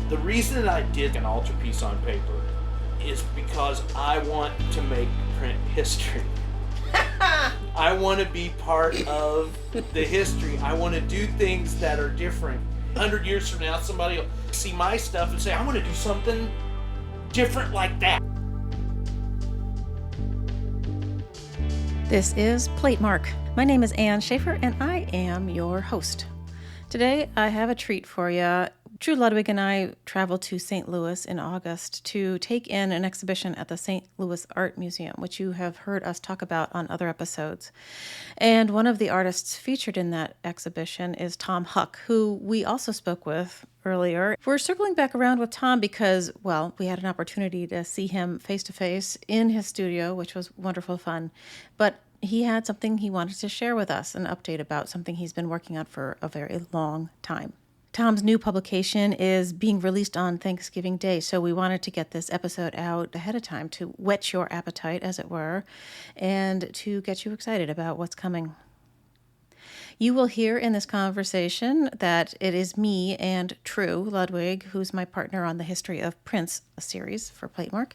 The reason that I did an altarpiece on paper is because I want to make print history. I want to be part of the history. I want to do things that are different. 100 years from now, somebody will see my stuff and say, I want to do something different like that. This is Platemark. My name is Ann Shafer, and I am your host. Today, I have a treat for you. Drew, Ludwig, and I traveled to St. Louis in August to take in an exhibition at the St. Louis Art Museum, which you have heard us talk about on other episodes. And one of the artists featured in that exhibition is Tom Hück, who we also spoke with earlier. We're circling back around with Tom because, well, we had an opportunity to see him face-to-face in his studio, which was wonderful fun. But he had something he wanted to share with us, an update about something he's been working on for a very long time. Tom's new publication is being released on Thanksgiving Day, so we wanted to get this episode out ahead of time to whet your appetite, as it were, and to get you excited about what's coming. You will hear in this conversation that it is me and True, Ludwig, who's my partner on the History of Prince series for Platemark,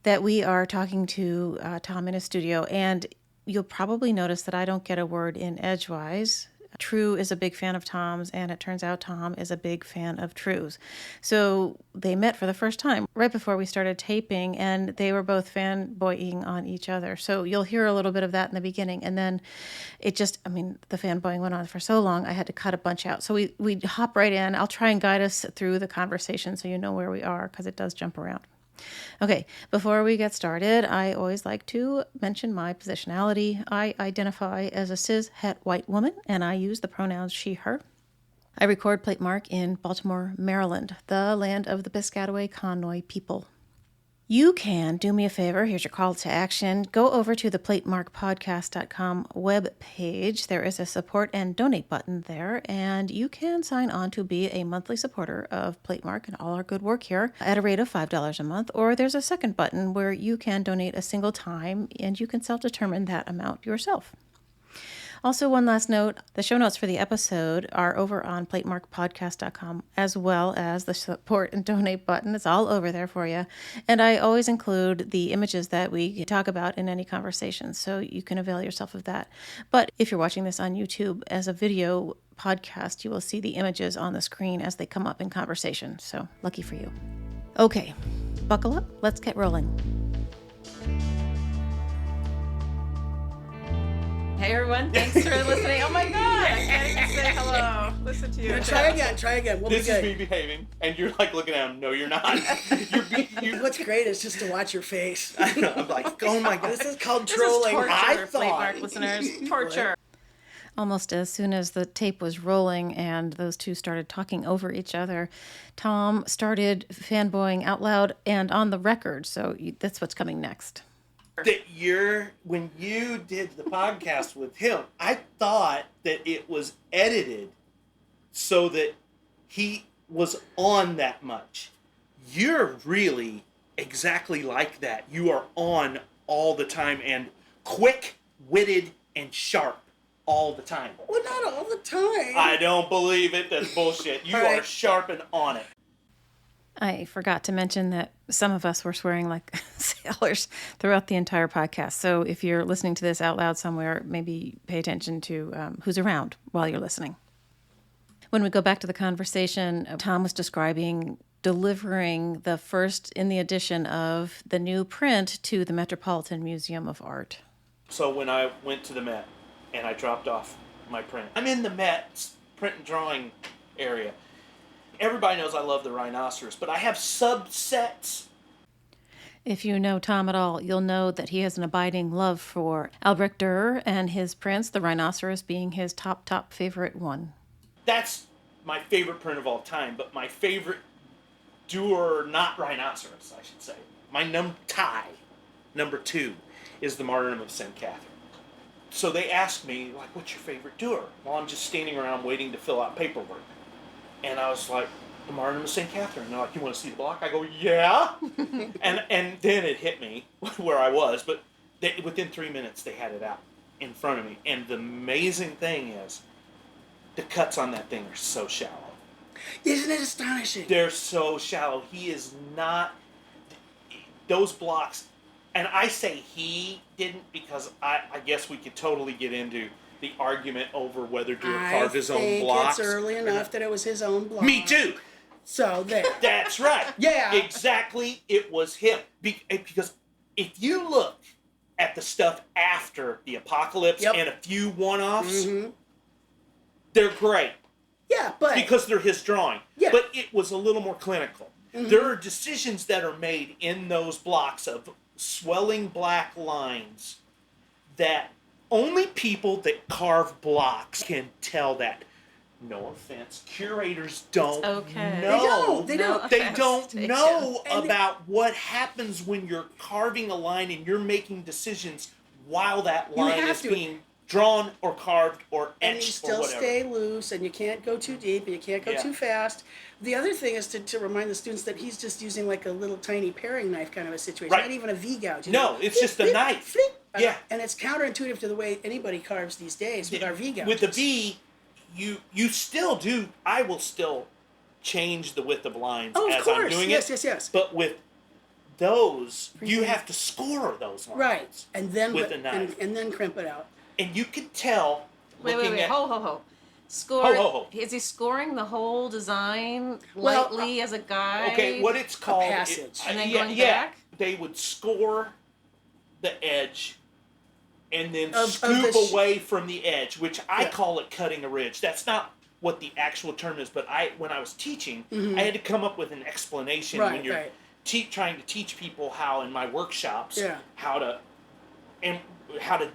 that we are talking to Tom in his studio, and you'll probably notice that I don't get a word in edgewise. True is a big fan of Tom's, and it turns out Tom is a big fan of True's. So they met for the first time right before we started taping, and they were both fanboying on each other. So you'll hear a little bit of that in the beginning, and then the fanboying went on for so long, I had to cut a bunch out. So we hop right in. I'll try and guide us through the conversation so you know where we are, because it does jump around. Okay, before we get started, I always like to mention my positionality. I identify as a cis-het white woman, and I use the pronouns she, her. I record Platemark in Baltimore, Maryland, the land of the Piscataway Conoy people. You can do me a favor. Here's your call to action. Go over to the platemarkpodcast.com webpage. There is a support and donate button there, and you can sign on to be a monthly supporter of Platemark and all our good work here at a rate of $5 a month. Or there's a second button where you can donate a single time, and you can self-determine that amount yourself. Also, one last note, the show notes for the episode are over on platemarkpodcast.com, as well as the support and donate button. It's all over there for you. And I always include the images that we talk about in any conversation, so you can avail yourself of that. But if you're watching this on YouTube as a video podcast, you will see the images on the screen as they come up in conversation. So lucky for you. Okay, buckle up. Let's get rolling. Hey everyone, thanks for listening. Oh my god, I can't even say hello. Listen to you. Try again. We'll This be is good. me behaving, and you're like looking at him. No, you're not. What's great is just to watch your face. I'm like, oh my god. This is called This trolling. is torture, I thought. Platemark listeners. Torture. Almost as soon as the tape was rolling and those two started talking over each other, Tom started fanboying out loud and on the record. So that's what's coming next. When you did the podcast with him, I thought that it was edited so that he was on that much. You're really exactly like that. You are on all the time and quick-witted and sharp all the time. Well, not all the time. I don't believe it. That's bullshit. You are sharp and on it. I forgot to mention that some of us were swearing like sailors throughout the entire podcast. So if you're listening to this out loud somewhere, maybe pay attention to who's around while you're listening. When we go back to the conversation, Tom was describing delivering the first in the edition of the new print to the Metropolitan Museum of Art. So when I went to the Met and I dropped off my print, I'm in the Met's print and drawing area. Everybody knows I love the rhinoceros, but I have subsets. If you know Tom at all, you'll know that he has an abiding love for Albrecht Dürer and his prints, the rhinoceros being his top favorite one. That's my favorite print of all time, but my favorite Dürer, not rhinoceros, I should say. My number 2 is the Martyrdom of St. Catherine. So they asked me, like, what's your favorite Dürer? Well, I'm just standing around waiting to fill out paperwork. And I was like, the Martyrdom of St. Catherine. And they're like, you want to see the block? I go, yeah. and then it hit me where I was. But within 3 minutes, they had it out in front of me. And the amazing thing is, the cuts on that thing are so shallow. Isn't it astonishing? They're so shallow. He is not... Those blocks... And I say he didn't because I guess we could totally get into the argument over whether Dürer carved his own blocks. It's early enough that it was his own block. Me too. So there. That's right. Yeah. Exactly. It was him. Because if you look at the stuff after the Apocalypse and a few one-offs, they're great. Yeah, but... Because they're his drawing. Yeah. But it was a little more clinical. There are decisions that are made in those blocks of swelling black lines that only people that carve blocks can tell that. No offense, curators don't know. They don't. They don't know about what happens when you're carving a line and you're making decisions while that line is being drawn or carved or etched or whatever. And you still stay loose, and you can't go too deep, and you can't go too fast. The other thing is to remind the students that he's just using like a little tiny paring knife kind of a situation, not even a V-gouge. No, it's just a knife. Yeah. And it's counterintuitive to the way anybody carves these days with our V-gouges. With the V, you still do, I will still change the width of lines as I'm doing it. Yes. But with those, you have to score those lines. Right. And then with a knife. And then crimp it out. And you could tell. Wait. Ho. Score. Is he scoring the whole design lightly as a guide? Okay, what it's called. A passage. And then going back? They would score the edge and then scoop away from the edge, which I call it cutting a ridge. That's not what the actual term is, but when I was teaching, I had to come up with an explanation when you're trying to teach people how, in my workshops, how to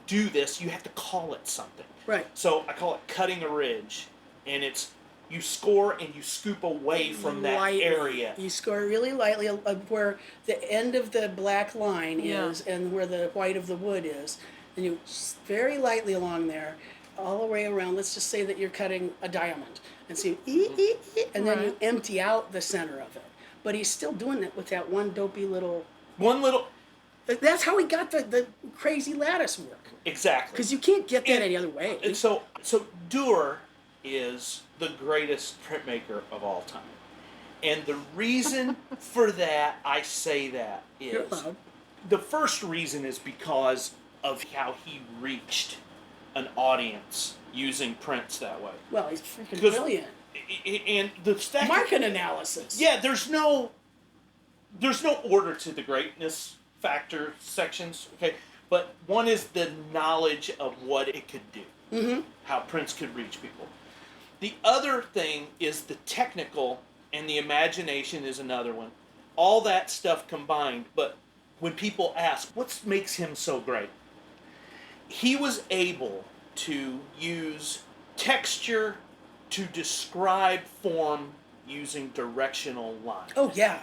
do this. You have to call it something. Right. So I call it cutting a ridge, and it's you score and you scoop away from that area. You score really lightly where the end of the black line is and where the white of the wood is. And you very lightly along there, all the way around. Let's just say that you're cutting a diamond. And so and then you empty out the center of it. But he's still doing it with that one dopey little... That's how he got the crazy lattice work. Exactly. Because you can't get that any other way. And so Dürer is the greatest printmaker of all time. And the reason for that, I say that, is... The first reason is because of how he reached an audience using prints that way. Well, he's freaking brilliant. And the second... Market analysis. Yeah, there's no order to the greatness factor sections, okay? But one is the knowledge of what it could do, how prints could reach people. The other thing is the technical, and the imagination is another one. All that stuff combined, but when people ask, what makes him so great? He was able to use texture to describe form using directional lines. Oh, yeah.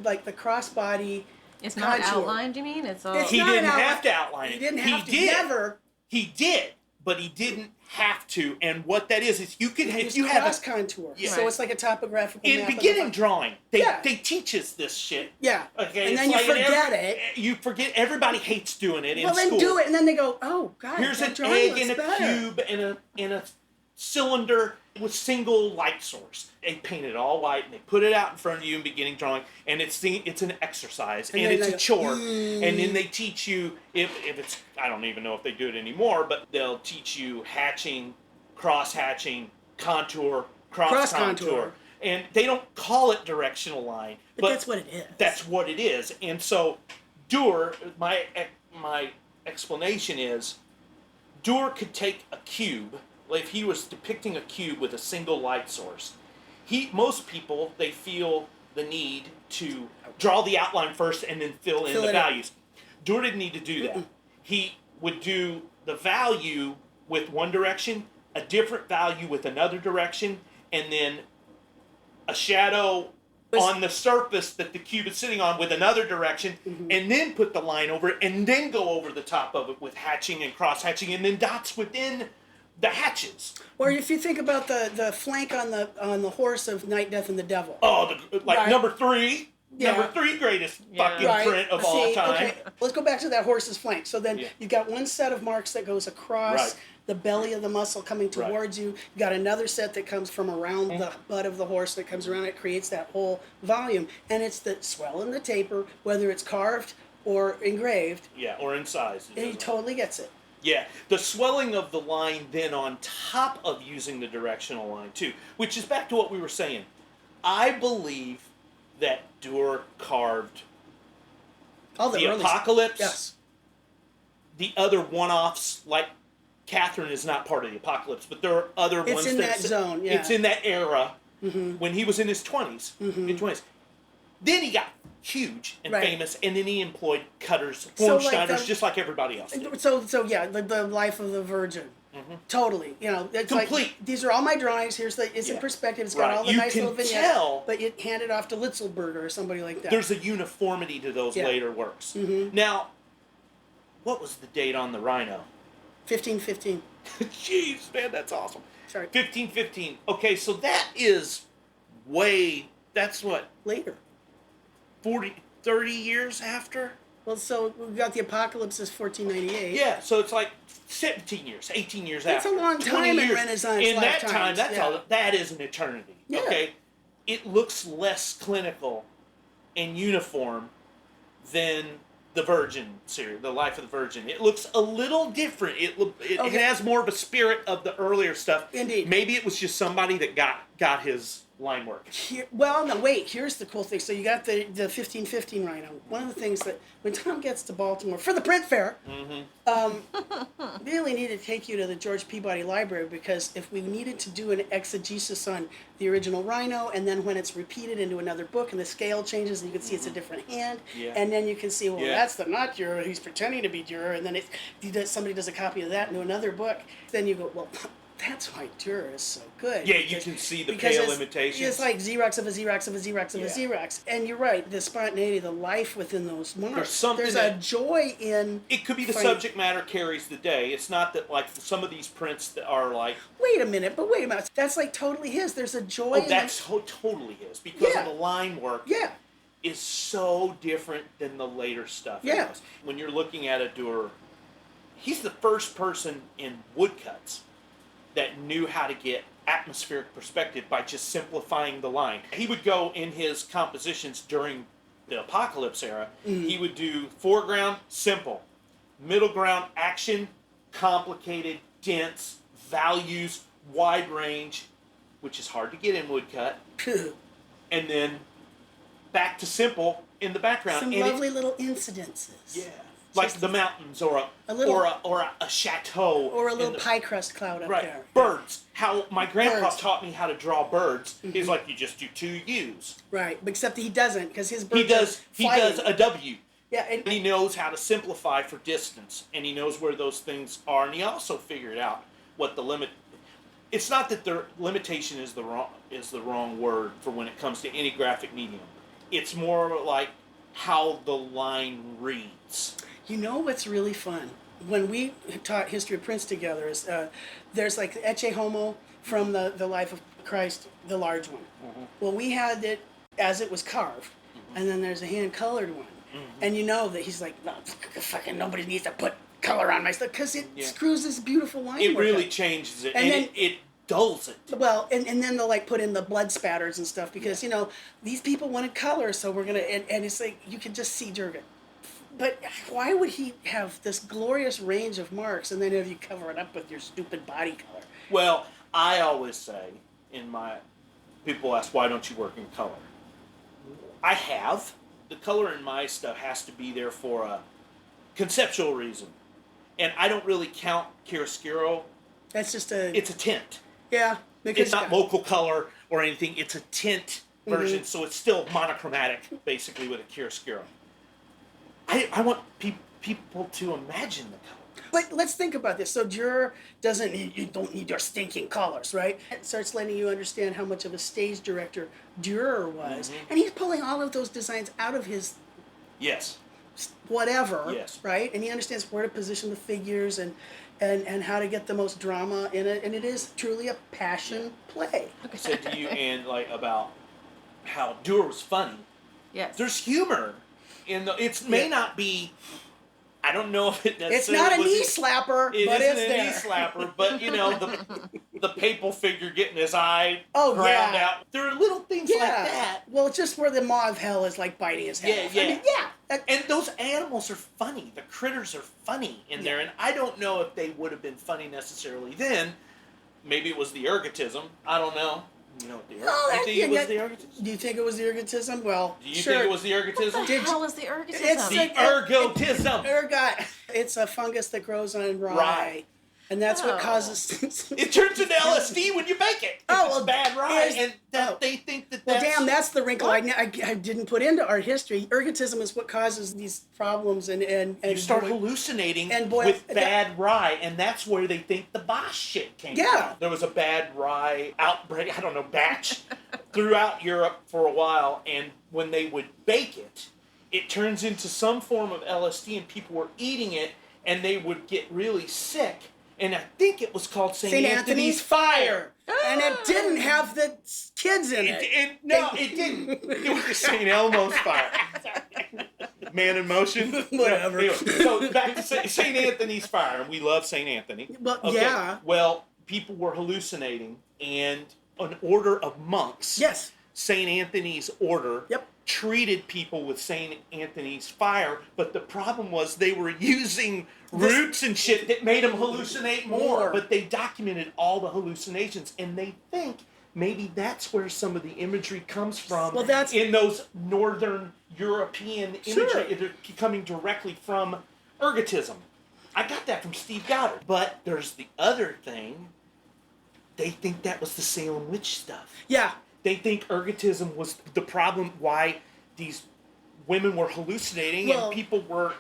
Like the crossbody. It's not outlined, you mean? He didn't have to outline it. He didn't have to. Never. He did, but he didn't have to. And what that is you can if you have have a contour. Yeah. So it's like a topographical map. In beginning drawing, they teach us this shit. Yeah. Okay. And then you forget it. You forget. Everybody hates doing it in school. Well, then do it, and then they go, "Oh God, here's an egg in a cube in a cylinder with single light source." They paint it all white and they put it out in front of you in beginning drawing, and it's an exercise and it's a chore. And then they teach you if it's, I don't even know if they do it anymore, but they'll teach you hatching, cross hatching, contour, cross contour. And they don't call it directional line, but that's what it is. That's what it is. And so Dürer, my explanation is Dürer could take a cube. If he was depicting a cube with a single light source, most people, they feel the need to draw the outline first and then fill in the values. Dürer didn't need to do that. He would do the value with one direction, a different value with another direction, and then a shadow on the surface that the cube is sitting on with another direction, and then put the line over it, and then go over the top of it with hatching and cross-hatching, and then dots within the hatches. Or if you think about the flank on the horse of Night, Death, and the Devil. Oh, number 3. Yeah. Number 3 greatest fucking print of all time. Okay. Let's go back to that horse's flank. So then you've got one set of marks that goes across the belly of the muscle coming towards you. You got another set that comes from around the butt of the horse that comes around. It creates that whole volume. And it's the swell and the taper, whether it's carved or engraved. Yeah, or in size. And he totally gets it. Yeah, the swelling of the line then on top of using the directional line too, which is back to what we were saying. I believe that Dürer carved All the early Apocalypse. Yes. The other one-offs, like Catherine is not part of the Apocalypse, but there are other ones. It's in that zone, yeah. It's in that era when he was in his 20s, mid-20s. Then he got huge and famous, and then he employed cutters, Schneiders, just like everybody else did. So yeah, the life of the Virgin. Totally, it's complete. Like, these are all my drawings. It's in perspective. It's got all the nice little vignettes. But you hand it off to Litzelberger or somebody like that. There's a uniformity to those later works. Now, what was the date on the Rhino? 1515. Jeez, man, that's awesome. Sorry. 1515. Okay, so that is that's what? Later. 30 years after? Well, so we've got the Apocalypse is 1498. Yeah, so it's like 17 years, 18 years after. That's a long time in Renaissance In that lifetimes. time, that is an eternity. Yeah. Okay? It looks less clinical and uniform than the Virgin series, the Life of the Virgin. It looks a little different. It has more of a spirit of the earlier stuff. Indeed. Maybe it was just somebody that got his line work. Here's the cool thing. So you got the 1515 Rhino. One of the things that when Tom gets to Baltimore for the print fair, really need to take you to the George Peabody Library, because if we needed to do an exegesis on the original Rhino, and then when it's repeated into another book and the scale changes and you can see it's a different hand, and then you can see, that's not Dürer, he's pretending to be Dürer, and then somebody does a copy of that into another book, then you go, well, that's why Dürer is so good. Yeah, you can see the pale imitations. It's like Xerox of a Xerox of a Xerox of a Xerox. And you're right, the spontaneity, the life within those marks. There's a joy in... It could be the subject matter carries the day. It's not that, like, some of these prints that are like... Wait a minute. That's like totally his. There's a joy in... that's totally his. Because of the line work. Yeah. Is so different than the later stuff. Yeah. When you're looking at a Dürer, he's the first person in woodcuts that knew how to get atmospheric perspective by just simplifying the line. He would go in his compositions during the Apocalypse era, he would do foreground, simple, middle ground, action, complicated, dense, values, wide range, which is hard to get in woodcut, and then back to simple in the background. Some lovely little incidences. Yeah. Like the mountains, or a chateau, or a little pie crust cloud up there. Birds. How my grandpa taught me how to draw birds. He's like, you just do 2 U's. Right, except he doesn't, because his birds he does a W. Yeah, and he knows how to simplify for distance, and he knows where those things are, and he also figured out what the limit. It's not that the limitation is the wrong word for when it comes to any graphic medium. It's more like how the line reads. You know what's really fun? When we taught history of prints together, is there's like Ecce Homo from the Life of Christ, the large one. Well, we had it as it was carved, and then there's a hand-colored one. And you know that he's like, no, fucking nobody needs to put color on my stuff, because it screws this beautiful line. It really changes it, and then, it dulls it. Well, and then they'll like put in the blood spatters and stuff, because these people wanted color, so we're gonna, and it's like you can just see Dürer. But why would he have this glorious range of marks and then have you cover it up with your stupid body color? Well, I always say, people ask, why don't you work in color? I have. The color in my stuff has to be there for a conceptual reason. And I don't really count chiaroscuro. That's just It's a tint. Yeah. It's not local color or anything. It's a tint version, so it's still monochromatic, basically, with a chiaroscuro. I want people to imagine the color. But let's think about this. So Dürer you don't need your stinking colors, right? It starts letting you understand how much of a stage director Dürer was. And he's pulling all of those designs out of his whatever, right? And he understands where to position the figures and how to get the most drama in it. And it is truly a passion play. I said to you, Ann, about how Dürer was funny. Yes. There's humor. It may not be I don't know if it necessarily It's not a was knee slapper, It but isn't it's a there. knee slapper, but the papal figure getting his eye ground yeah. out. There are little things like that. Well, just where the maw of hell is like biting his head off. I mean, And those animals are funny. The critters are funny in there, and I don't know if they would have been funny necessarily then. Maybe it was the ergotism. I don't know. You know, do you think it was the ergotism? Do you think it was the ergotism? Well, Do you think it was the ergotism? What the hell is the ergotism? It's The ergotism. Ergot. It's a fungus that grows on rye. And that's what causes... It turns into LSD when you bake it. It's bad rye, and they think that that's... Well, damn, that's the wrinkle I didn't put into art history. Ergotism is what causes these problems, and you start hallucinating with bad rye, and that's where they think the Bosch shit came from. There was a bad rye outbreak, batch throughout Europe for a while, and when they would bake it, it turns into some form of LSD, and people were eating it, and they would get really sick. And I think it was called St. Anthony's Fire. And it didn't have the kids in it. No, it didn't. It was the St. Elmo's Fire. Man in Motion? Whatever. Anyway, so back to St. Anthony's Fire. And we love St. Anthony. Well, yeah. Well, people were hallucinating, and an order of monks, St. Anthony's order, treated people with St. Anthony's Fire, but the problem was they were using roots and shit that made them hallucinate more. But they documented all the hallucinations, and they think maybe that's where some of the imagery comes from. Well, that's in those northern European imagery. They're coming directly from ergotism. I got that from Steve Goddard. But there's the other thing. They think that was the Salem witch stuff. Yeah. They think ergotism was the problem why these women were hallucinating and people were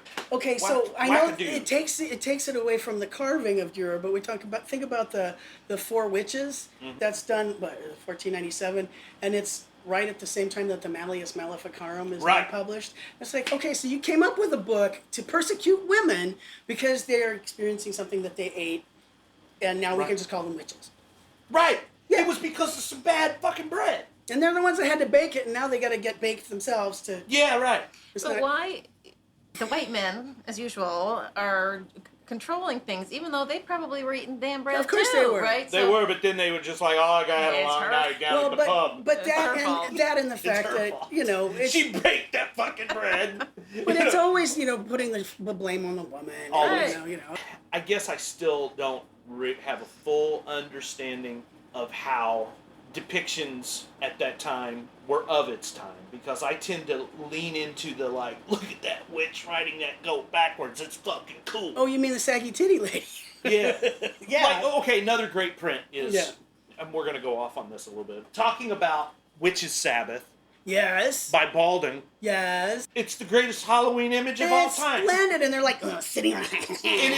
so I know it takes it away from the carving of Dürer, but think about the Four Witches that's done by 1497, and it's right at the same time that the Malleus Maleficarum is published. It's like, okay, so you came up with a book to persecute women because they're experiencing something that they ate, and now we can just call them witches. Right. Yeah. It was because of some bad fucking bread. And they're the ones that had to bake it, and now they got to get baked themselves to... Yeah, right. So why the white men, as usual, are controlling things, even though they probably were eating damn bread Of course they were. Right? They were, but then they were just like, oh, I got a long night down at the pub. But that and the fact that, It's, she baked that fucking bread. But it's always, putting the blame on the woman. Always. I guess I still don't have a full understanding of how depictions at that time were of its time, because I tend to lean into the look at that witch riding that goat backwards, it's fucking cool. Oh, you mean the saggy titty lady? Yeah. Another great print is, and we're going to go off on this a little bit, talking about Witch's Sabbath. Yes. By Balding. Yes. It's the greatest Halloween image of all time. It's splendid, and they're like sitting on and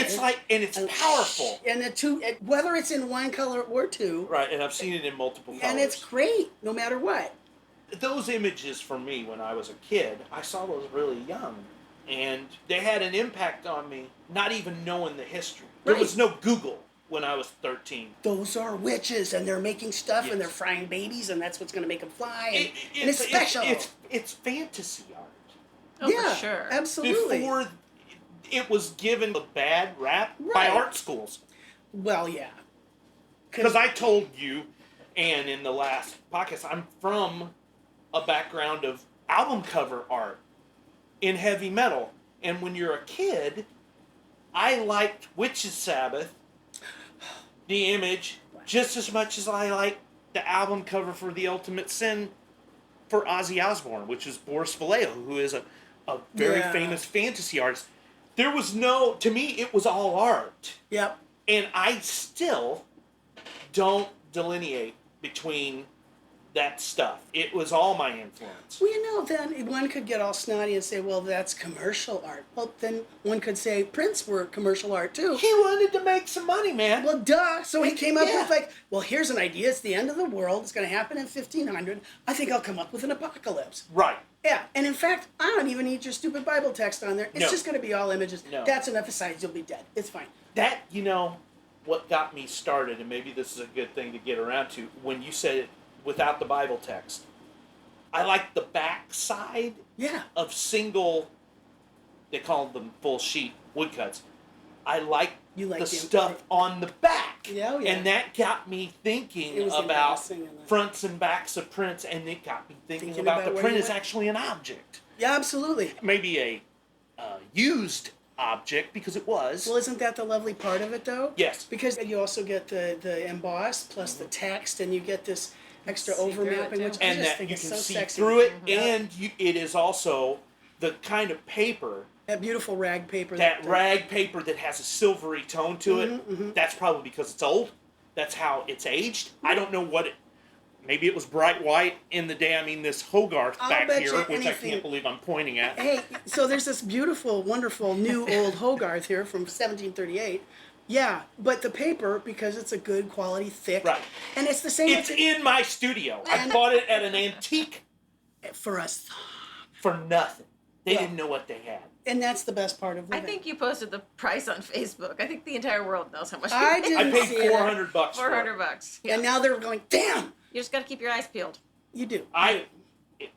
it's powerful. And the two, whether it's in one color or two. Right, and I've seen it in multiple colors. And it's great, no matter what. Those images for me when I was a kid, I saw those really young. And they had an impact on me, not even knowing the history. There was no Google when I was 13. Those are witches, and they're making stuff, and they're frying babies, and that's what's going to make them fly. And it's special. It's fantasy art. Oh, for sure. Absolutely. Before it was given a bad rap by art schools. Well, yeah. Because I told you, and in the last podcast, I'm from a background of album cover art in heavy metal. And when you're a kid, I liked Witch's Sabbath, the image, just as much as I like the album cover for The Ultimate Sin for Ozzy Osbourne, which is Boris Vallejo, who is a very famous fantasy artist. There was to me, it was all art. Yep. And I still don't delineate between that stuff. It was all my influence. Well, then one could get all snotty and say, well, that's commercial art. Well, then one could say Prince were commercial art, too. He wanted to make some money, man. Well, duh. So he came up with, well, here's an idea. It's the end of the world. It's going to happen in 1500. I think I'll come up with an apocalypse. Right. Yeah. And in fact, I don't even need your stupid Bible text on there. It's just going to be all images. No. That's enough besides you'll be dead. It's fine. That, what got me started, and maybe this is a good thing to get around to, when you said it without the Bible text. I like the back side of single, they call them full sheet woodcuts. I like You like the the stuff on the back. Yeah, oh, yeah. And that got me It thinking was about embarrassing in the- fronts and backs of prints, and it got me thinking about the where print you is went. actually an object. Yeah, absolutely. Maybe a used object, because it was. Well, isn't that the lovely part of it, though? Yes. Because you also get the emboss plus the text, and you get this extra See through it, overmapping, too. which I And just that think you is can so see sexy. through it, Yeah. and it is also the kind of paper, That beautiful rag paper. that rag paper that has a silvery tone to it. That's probably because it's old. That's how it's aged. I don't know what it. Maybe it was bright white in the day. I mean, this Hogarth I'll back bet here, you which I anything- can't believe I'm pointing at. Hey, so there's this beautiful, wonderful new old Hogarth here from 1738. Yeah, but the paper, because it's a good quality, thick, Right. and it's the same It's in my studio. I And- bought it at an antique for us, for nothing. They Yeah. didn't know what they had. and that's the best part of I living. think you posted the price on Facebook. I think the entire world knows how much I you paid. didn't I paid see it. $400 for it. $400. And now they're going, damn, You just got to keep your eyes peeled. you do.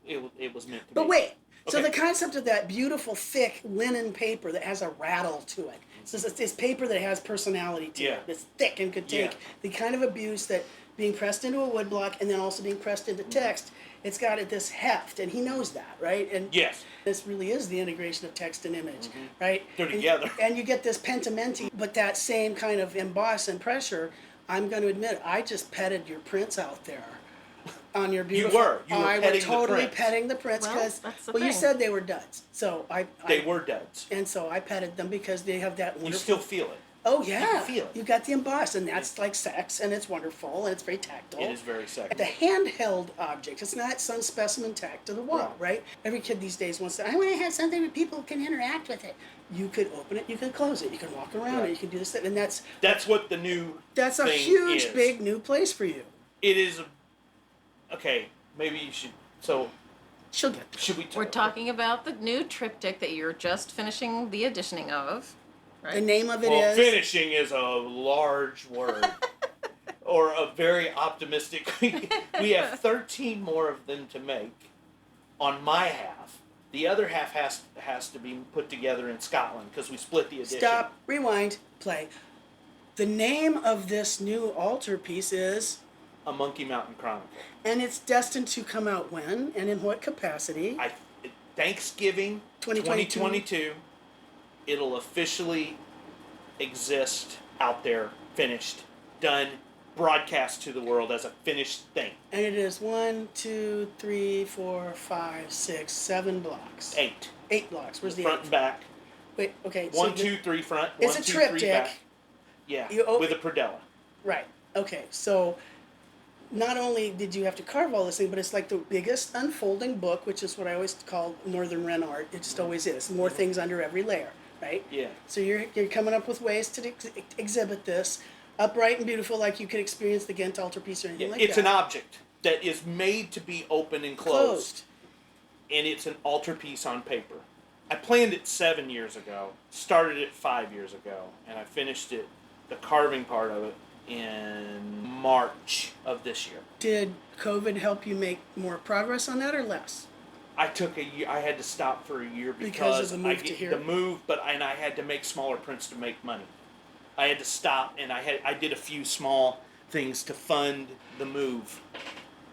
It was meant to be. But wait, so Okay. the concept of that beautiful, thick linen paper that has a rattle to it. So it's this paper that has personality to Yeah. it. It's thick and could take Yeah. the kind of abuse that being pressed into a woodblock and then also being pressed into text, it's got this heft, and he knows that, right? And Yes. this really is the integration of text and image, right? They're And- together. And you get this pentimenti, but that same kind of emboss and pressure. I'm going to admit, I just petted your prints out there on your beautiful. You were I petting was the totally prints. petting the prints Well, because that's the you thing. said they were duds, so They were duds. and so I petted them because they have that You wonderful. still feel it. Oh yeah, can feel it. You got the emboss, and that's like sex, and it's wonderful, and it's very tactile. It is very sexy. The handheld object, it's not some specimen tacked to the wall, right? Every kid these days wants to, I want to have something where people can interact with it. You could open it, you could close it, you can walk around Right. it, you can do this, and that's What the new a thing huge, is. big new place for you. It is. Okay, maybe you should. So She'll get there. should we? We're talking about the new triptych that you're just finishing the editioning of. Right? The name of it Well, is. finishing is a large word, or a very optimistic. We have 13 more of them to make, on my half. The other half has to be put together in Scotland because we split the edition. Stop, rewind, play. The name of this new altarpiece is, A Monkey Mountain Kronikle. and it's destined to come out when and in what capacity? Thanksgiving 2022. 2022, it'll officially exist out there, finished, done, broadcast to the world as a finished thing. And it is 1, 2, 3, 4, 5, 6, 7 blocks. 8. 8 blocks. Where's the Front 8th? and back. Wait, okay. 1, so 2, 3 front. It's 1, a 2, 3 triptych. back. Yeah, You open- with a predella. Right. Okay. So not only did you have to carve all this thing, but it's like the biggest unfolding book, which is what I always call Northern Ren art. It just always is. More things under every layer, right? Yeah. So you're coming up with ways to exhibit this upright and beautiful, like you could experience the Ghent altarpiece or anything like It's that. an object that is made to be open and closed, and it's an altarpiece on paper. I planned it 7 years ago, started it 5 years ago, and I finished it, the carving part of it, in March of this year. Did COVID help you make more progress on that or less? I took a year. I had to stop for a year Because of the move to here? The move, and I had to make smaller prints to make money. I had to stop, and I did a few small things to fund the move.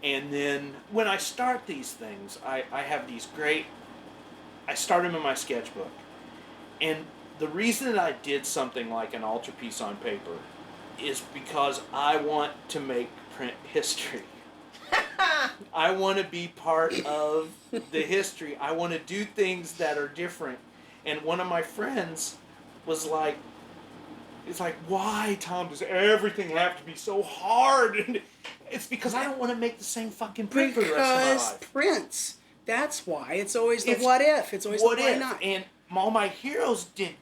And then when I start these things, I have these great. I start them in my sketchbook, and the reason that I did something like an altarpiece on paper is because I want to make print history. I want to be part of the history. I want to do things that are different. And one of my friends was like, it's like, why, Tom, does everything have to be so hard? And it's because I don't want to make the same fucking print for the rest of my Because life. prints. That's why. It's always the It's what if. It's always What the why if? not. And all my heroes did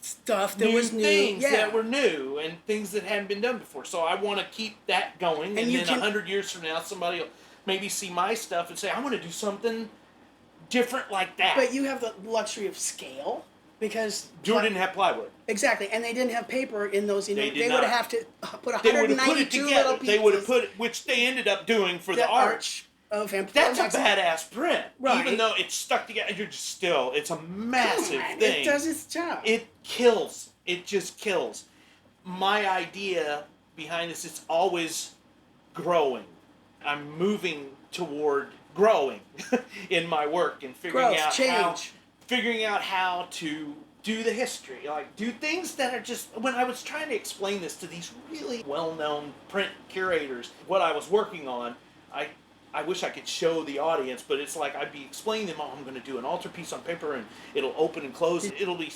Stuff that new was new. things Yeah. that were new and things that hadn't been done before. So I want to keep that going. And you then can- 100 years from now, somebody will maybe see my stuff and say, I want to do something different like that. But you have the luxury of scale because Dürer didn't have plywood. exactly, and they didn't have paper in those. You know, They did they not. would have to put They would have put it 192 little together. pieces. They would have put it, which they ended up doing for the arch. of That's a Aporkalyptus. badass print. Right. Even though it's stuck together, you're just still, it's a massive Come on, thing. It does its job. It kills. It just kills. My idea behind this is always growing. I'm moving toward growing in my work and figuring out how to do the history, like do things that are just, when I was trying to explain this to these really well-known print curators, what I was working on, I wish I could show the audience, but it's like I'd be explaining to them, I'm going to do an altarpiece on paper and it'll open and close, it'll be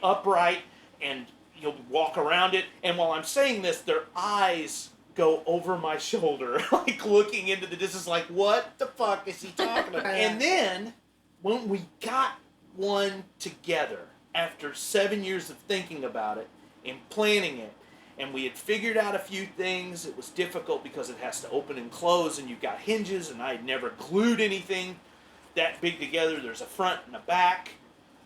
upright, and you'll walk around it, and while I'm saying this, their eyes go over my shoulder, like looking into the distance, like, what the fuck is he talking about? And then, when we got one together, after 7 years of thinking about it and planning it, and we had figured out a few things, it was difficult because it has to open and close, and you've got hinges, and I had never glued anything that big together. There's a front and a back,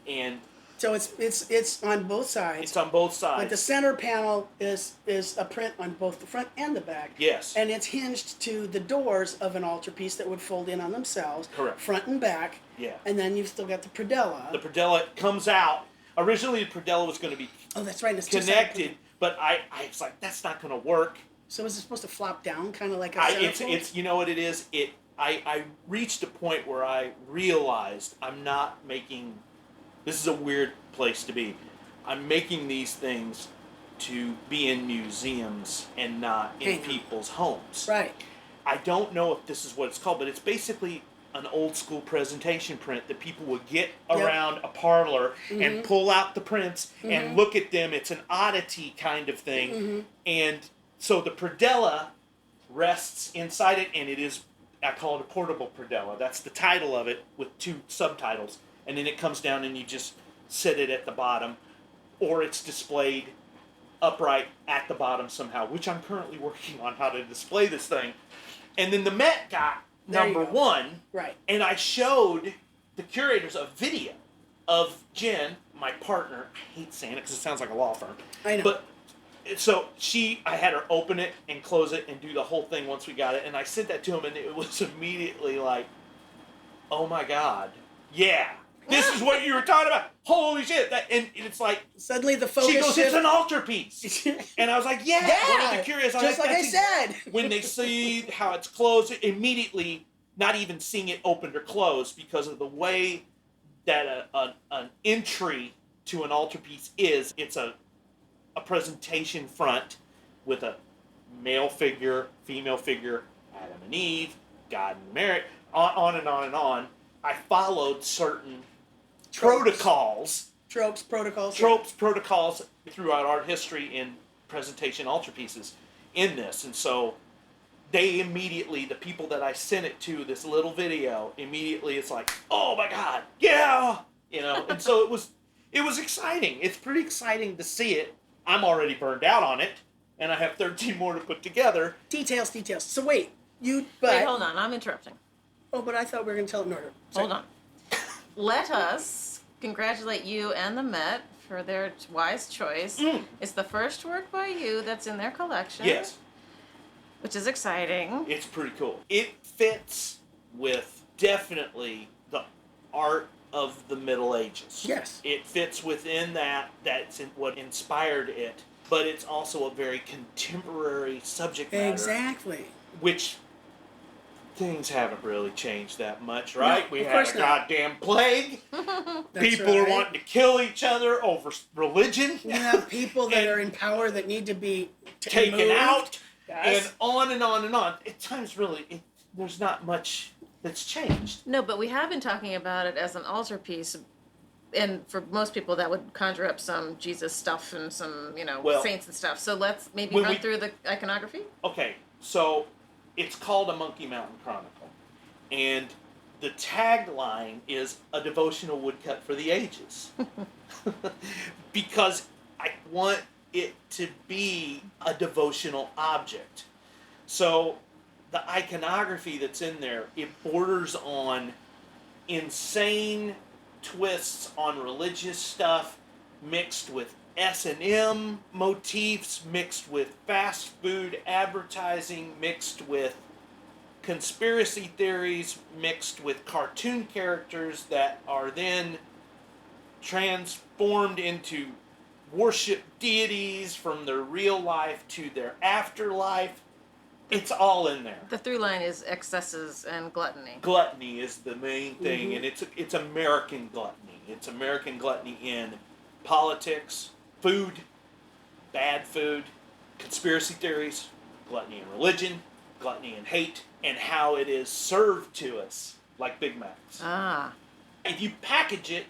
and So it's on both sides. it's on both sides. But the center panel is a print on both the front and the back. Yes. And it's hinged to the doors of an altarpiece that would fold in on themselves. Correct. Front and back. Yeah. And then you've still got the predella. The predella comes out. Originally, the predella was going to be Oh, that's right. It's connected, but I was like, that's not going to work. So is it supposed to flop down, kind of like a centerfold? It's you know what it is. I reached a point where I realized I'm not making. This is a weird place to be. I'm making these things to be in museums and not in people's homes. Right. I don't know if this is what it's called, but it's basically an old school presentation print that people would get around a parlor and pull out the prints and look at them. It's an oddity kind of thing. And so the predella rests inside it, and it is, I call it a portable predella. That's the title of it with 2 subtitles. And then it comes down and you just set it at the bottom, or it's displayed upright at the bottom somehow, which I'm currently working on how to display this thing. And then the Met got number 1, right? And I showed the curators a video of Jen, my partner. I hate saying it because it sounds like a law firm. I know. But so I had her open it and close it and do the whole thing once we got it, and I sent that to him, and it was immediately like, oh my God, yeah. This is what you were talking about. Holy shit! And it's like suddenly the focus. She goes, shift. "It's an altarpiece," and I was like, "Yeah." One of the curious, just like I said. When they see how it's closed, immediately, not even seeing it opened or closed because of the way that an entry to an altarpiece is. It's a presentation front with a male figure, female figure, Adam and Eve, God and Mary, on and on and on. I followed certain protocols throughout art history in presentation altarpieces in this. And so they immediately, the people that I sent it to, this little video, immediately it's like, oh my God, yeah! You know, and so it was exciting. It's pretty exciting to see it. I'm already burned out on it, and I have 13 more to put together. Details. So wait, Wait, hold on. I'm interrupting. Oh, but I thought we were going to tell it in order. Hold on. Let us congratulate you and the Met for their wise choice. It's the first work by you that's in their collection. Yes. Which is exciting. It's pretty cool. It fits with definitely the art of the Middle Ages. Yes. It fits within that. That's what inspired it. But it's also a very contemporary subject matter. Exactly. Which things haven't really changed that much, right? No, we of had course a not. goddamn plague. People are right. wanting to kill each other over religion. You have people that are in power that need to be taken removed. out, Yes. and on and on and on. At times, really, there's not much that's changed. No, but we have been talking about it as an altarpiece. And for most people, that would conjure up some Jesus stuff and some, saints and stuff. So let's maybe run through the iconography. Okay, so it's called a Monkey Mountain Kronikle, and the tagline is a devotional woodcut for the ages. Because I want it to be a devotional object. So the iconography that's in there, it borders on insane twists on religious stuff mixed with S&M motifs, mixed with fast food advertising, mixed with conspiracy theories mixed with cartoon characters that are then transformed into worship deities from their real life to their afterlife. It's all in there. The through line is excesses and gluttony. Gluttony is the main thing, and it's American gluttony. It's American gluttony in politics, food, bad food, conspiracy theories, gluttony in religion, gluttony in hate, and how it is served to us like Big Macs. Ah. If you package it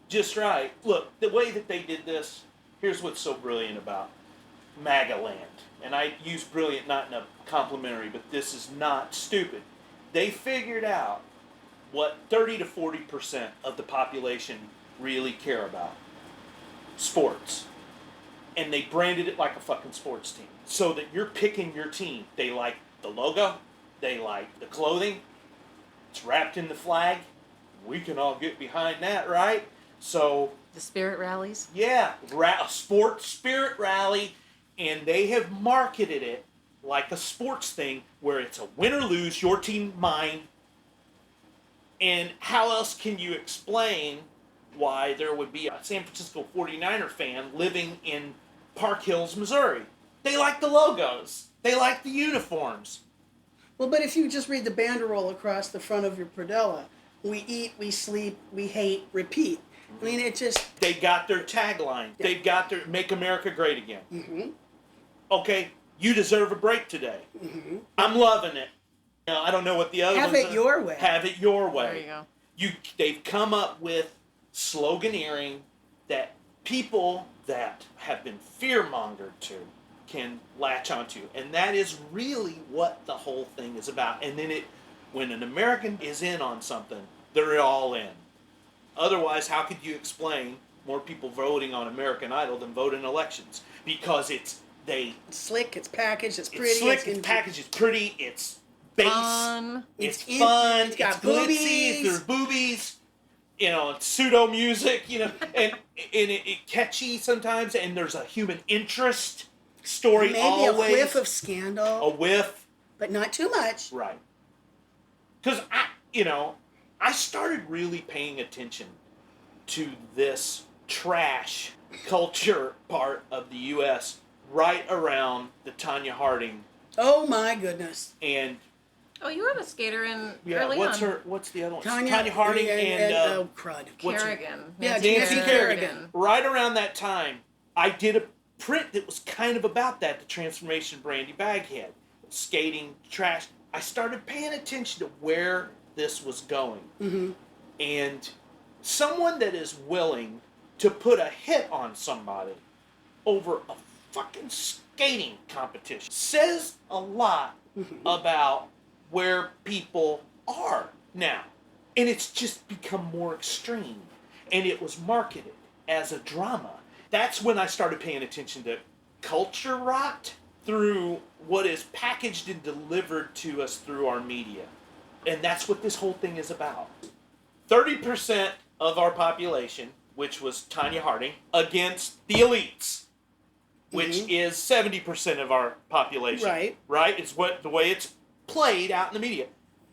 just right, look, the way that they did this, here's what's so brilliant about MAGA land. And I use brilliant not in a complimentary, but this is not stupid. They figured out what 30 to 40% of the population really care about. Sports. And they branded it like a fucking sports team. So that you're picking your team. They like the logo. They like the clothing. It's wrapped in the flag. We can all get behind that, right? So... The spirit rallies? Yeah. Sports spirit rally. And they have marketed it like a sports thing where it's a win or lose, your team, mine. And how else can you explain why there would be a San Francisco 49er fan living in Park Hills, Missouri? They like the logos. They like the uniforms. Well, but if you just read the banderole across the front of your Pradella, we eat, we sleep, we hate, repeat. I mean, it just... They got their tagline. Yeah. They've got their Make America Great Again. Mm-hmm. Okay, you deserve a break today. Mm-hmm. I'm loving it. Now, I don't know what the other Have ones it are. your way. Have it your way. There you go. They've come up with sloganeering that people that have been fear-mongered to can latch onto. And that is really what the whole thing is about. And then when an American is in on something, they're all in. Otherwise, how could you explain more people voting on American Idol than vote in elections? Because it's slick, it's packaged, it's pretty. It's slick, it's packaged, it's pretty, it's bass, fun. it's fun, it's got glitzy, boobies. there's boobies, it's pseudo music, and it catchy sometimes, and there's a human interest story. Maybe always. a whiff of scandal. A whiff. But not too much. Right. Because I started really paying attention to this trash culture part of the U.S. right around the Tanya Harding. Oh my goodness. And Oh, you were a skater in early what's on. What's the other one? Tanya Harding and oh crud. Kerrigan. Yeah, Nancy Kerrigan. Right around that time, I did a print that was kind of about that, the transformation of Brandy Baghead. Skating, trash. I started paying attention to where this was going. Mm-hmm. And someone that is willing to put a hit on somebody over a fucking skating competition says a lot about where people are now. And it's just become more extreme. And it was marketed as a drama. That's when I started paying attention to culture rot through what is packaged and delivered to us through our media. And that's what this whole thing is about. 30% of our population, which was Tanya Harding, against the elites, which is 70% of our population. Right. Right? It's the way it's played out in the media.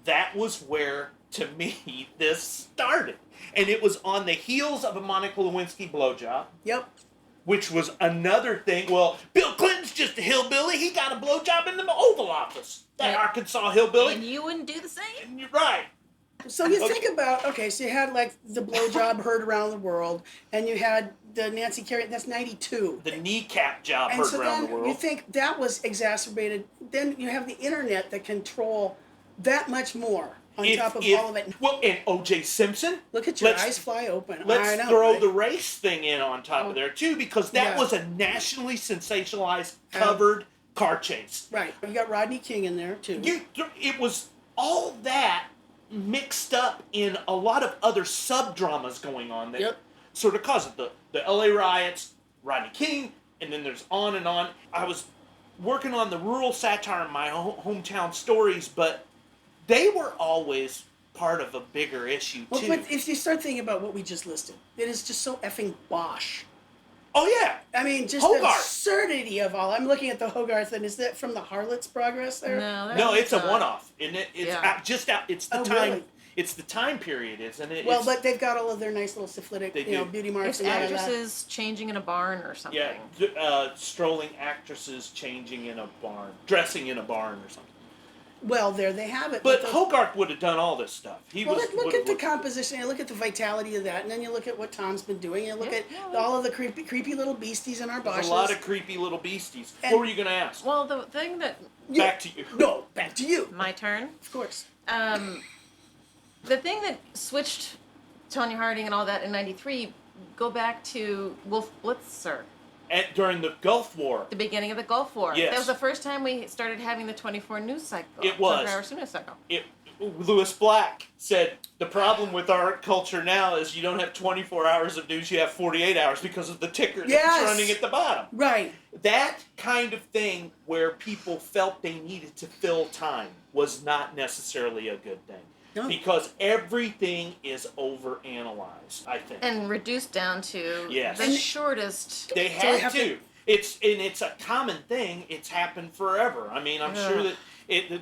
That was where, to me, this started. And it was on the heels of a Monica Lewinsky blowjob. Yep. Which was another thing. Well, Bill Clinton's just a hillbilly. He got a blowjob in the Oval Office. That Arkansas hillbilly. And you wouldn't do the same? And you're right. So you think about, so you had like the blowjob heard around the world, and you had the Nancy Kerrigan, that's 92. The kneecap job And heard so around then the world. you think that was exacerbated. Then you have the internet that control that much more on top of all of it. Well, and O.J. Simpson. Look at your eyes fly open. I Let's know, throw right? the race thing in on top of there, too, because that was a nationally sensationalized, covered car chase. Right. You got Rodney King in there, too. It was all that mixed up in a lot of other sub-dramas going on that sort of caused it. The L.A. riots, Rodney King, and then there's on and on. I was working on the rural satire in my hometown stories, but they were always part of a bigger issue, too. But if you start thinking about what we just listed, it is just so effing bosh. Oh yeah. I mean, just the absurdity of all. I'm looking at the Hogarth, and is that from the Harlot's Progress there? No, it's a one-off, isn't it? It's just out. It's the time. Really? It's the time period, isn't it? Well, but they've got all of their nice little syphilitic, beauty marks. It's and all actresses changing in a barn or something. Yeah, strolling actresses changing in a barn, dressing in a barn or something. Well, there they have it. But Hogarth would have done all this stuff. Look at the composition. You look at the vitality of that, and then you look at what Tom's been doing. You look at all of the creepy little beasties in our bosses. There's a lot of creepy little beasties. What were you going to ask? Well, the thing that... Back to you. No, back to you. My turn? Of course. The thing that switched Tonya Harding and all that in '93, go back to Wolf Blitzer. During the Gulf War. The beginning of the Gulf War. Yes. That was the first time we started having the 24 news cycle. It was. 24-hour news cycle. Lewis Black said, the problem with our culture now is you don't have 24 hours of news, you have 48 hours because of the ticker that's running at the bottom. Right. That kind of thing where people felt they needed to fill time was not necessarily a good thing. No. Because everything is overanalyzed, I think. And reduced down to the shortest. They had to. It's a common thing. It's happened forever. I mean, I'm sure that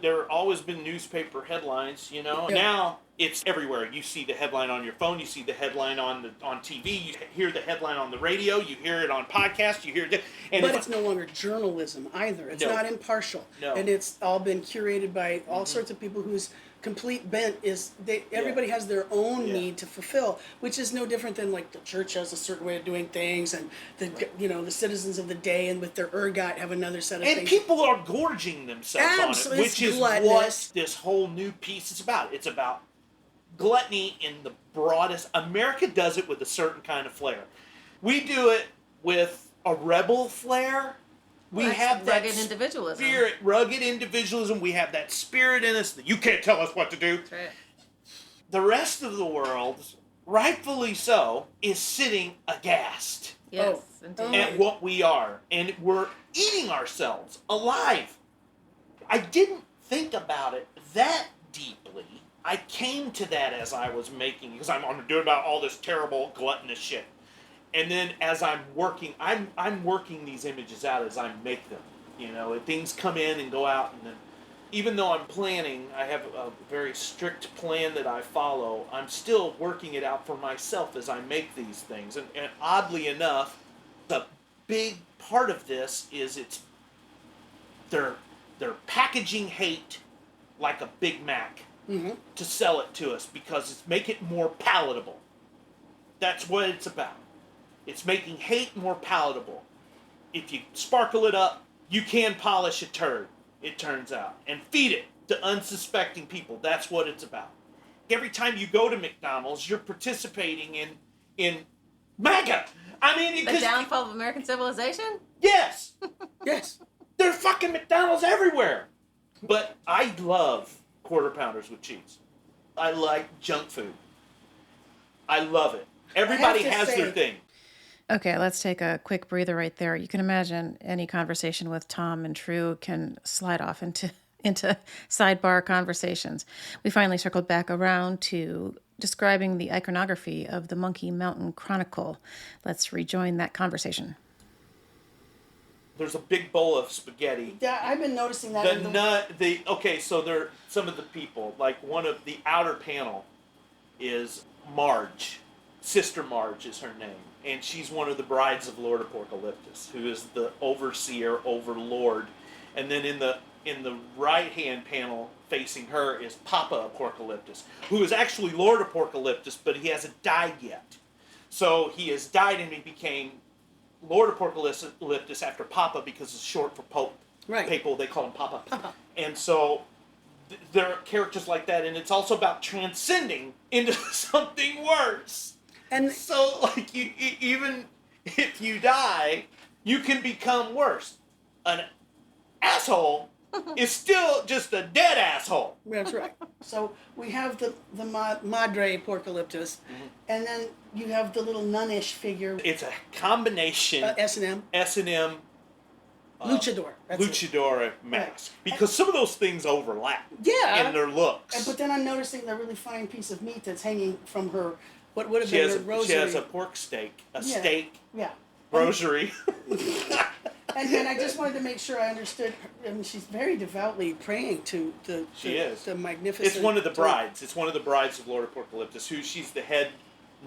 there have always been newspaper headlines, you know. Yeah. Now it's everywhere. You see the headline on your phone. You see the headline on TV. You hear the headline on the radio. You hear it on podcasts. You hear it. But it's no longer journalism either. It's not impartial. No. And it's all been curated by all sorts of people whose complete bent is everybody has their own need to fulfill, which is no different than like the church has a certain way of doing things, and the citizens of the day and with their ergot have another set of things. And people are gorging themselves on it, which is what this whole new piece is about. It's about gluttony in the broadest. America does it with a certain kind of flair. We do it with a rebel flair. We have that rugged individualism. Rugged individualism. We have that spirit in us that you can't tell us what to do. That's right. The rest of the world, rightfully so, is sitting aghast at what we are. And we're eating ourselves alive. I didn't think about it that deeply. I came to that as I was making, because I'm doing about all this terrible gluttonous shit. And then as I'm working, I'm working these images out as I make them. You know, things come in and go out, and then even though I'm planning, I have a very strict plan that I follow. I'm still working it out for myself as I make these things. And oddly enough, the big part of this is they're packaging hate like a Big Mac to sell it to us because it's make it more palatable. That's what it's about. It's making hate more palatable. If you sparkle it up, you can polish a turd, it turns out, and feed it to unsuspecting people. That's what it's about. Every time you go to McDonald's, you're participating in MAGA. I mean, the downfall of American civilization? Yes. Yes. There are fucking McDonald's everywhere. But I love Quarter Pounders with cheese. I like junk food. I love it. Everybody has their thing. Okay, let's take a quick breather right there. You can imagine any conversation with Tom and True can slide off into sidebar conversations. We finally circled back around to describing the iconography of the Monkey Mountain Kronikle. Let's rejoin that conversation. There's a big bowl of spaghetti. Yeah, I've been noticing that. So there are some of the people, like one of the outer panel is Marge. Sister Marge is her name. And she's one of the brides of Lord Aporkalyptus, who is the overseer, overlord. And then in the right-hand panel facing her is Papa Aporkalyptus, who is actually Lord Aporkalyptus, but he hasn't died yet. So he has died and he became Lord Aporkalyptus after Papa because it's short for Pope. Right. People, they call him Papa. Papa. And so there are characters like that, and it's also about transcending into something worse. And so, like, even if you die, you can become worse. An asshole is still just a dead asshole. That's right. So we have the Madre Aporkalyptus, and then you have the little nunnish figure. It's a combination. S&M. S&M. Luchador. Luchador mask. Right. Because some of those things overlap. Yeah. In their looks. But then I'm noticing the really fine piece of meat that's hanging from her. What would have been her rosary. She has a pork steak. Steak. Yeah. rosary. And I just wanted to make sure I understood. I mean, she's very devoutly praying to the magnificent. It's one of the brides. It's one of the brides of Lord Aporkalyptus, who she's the head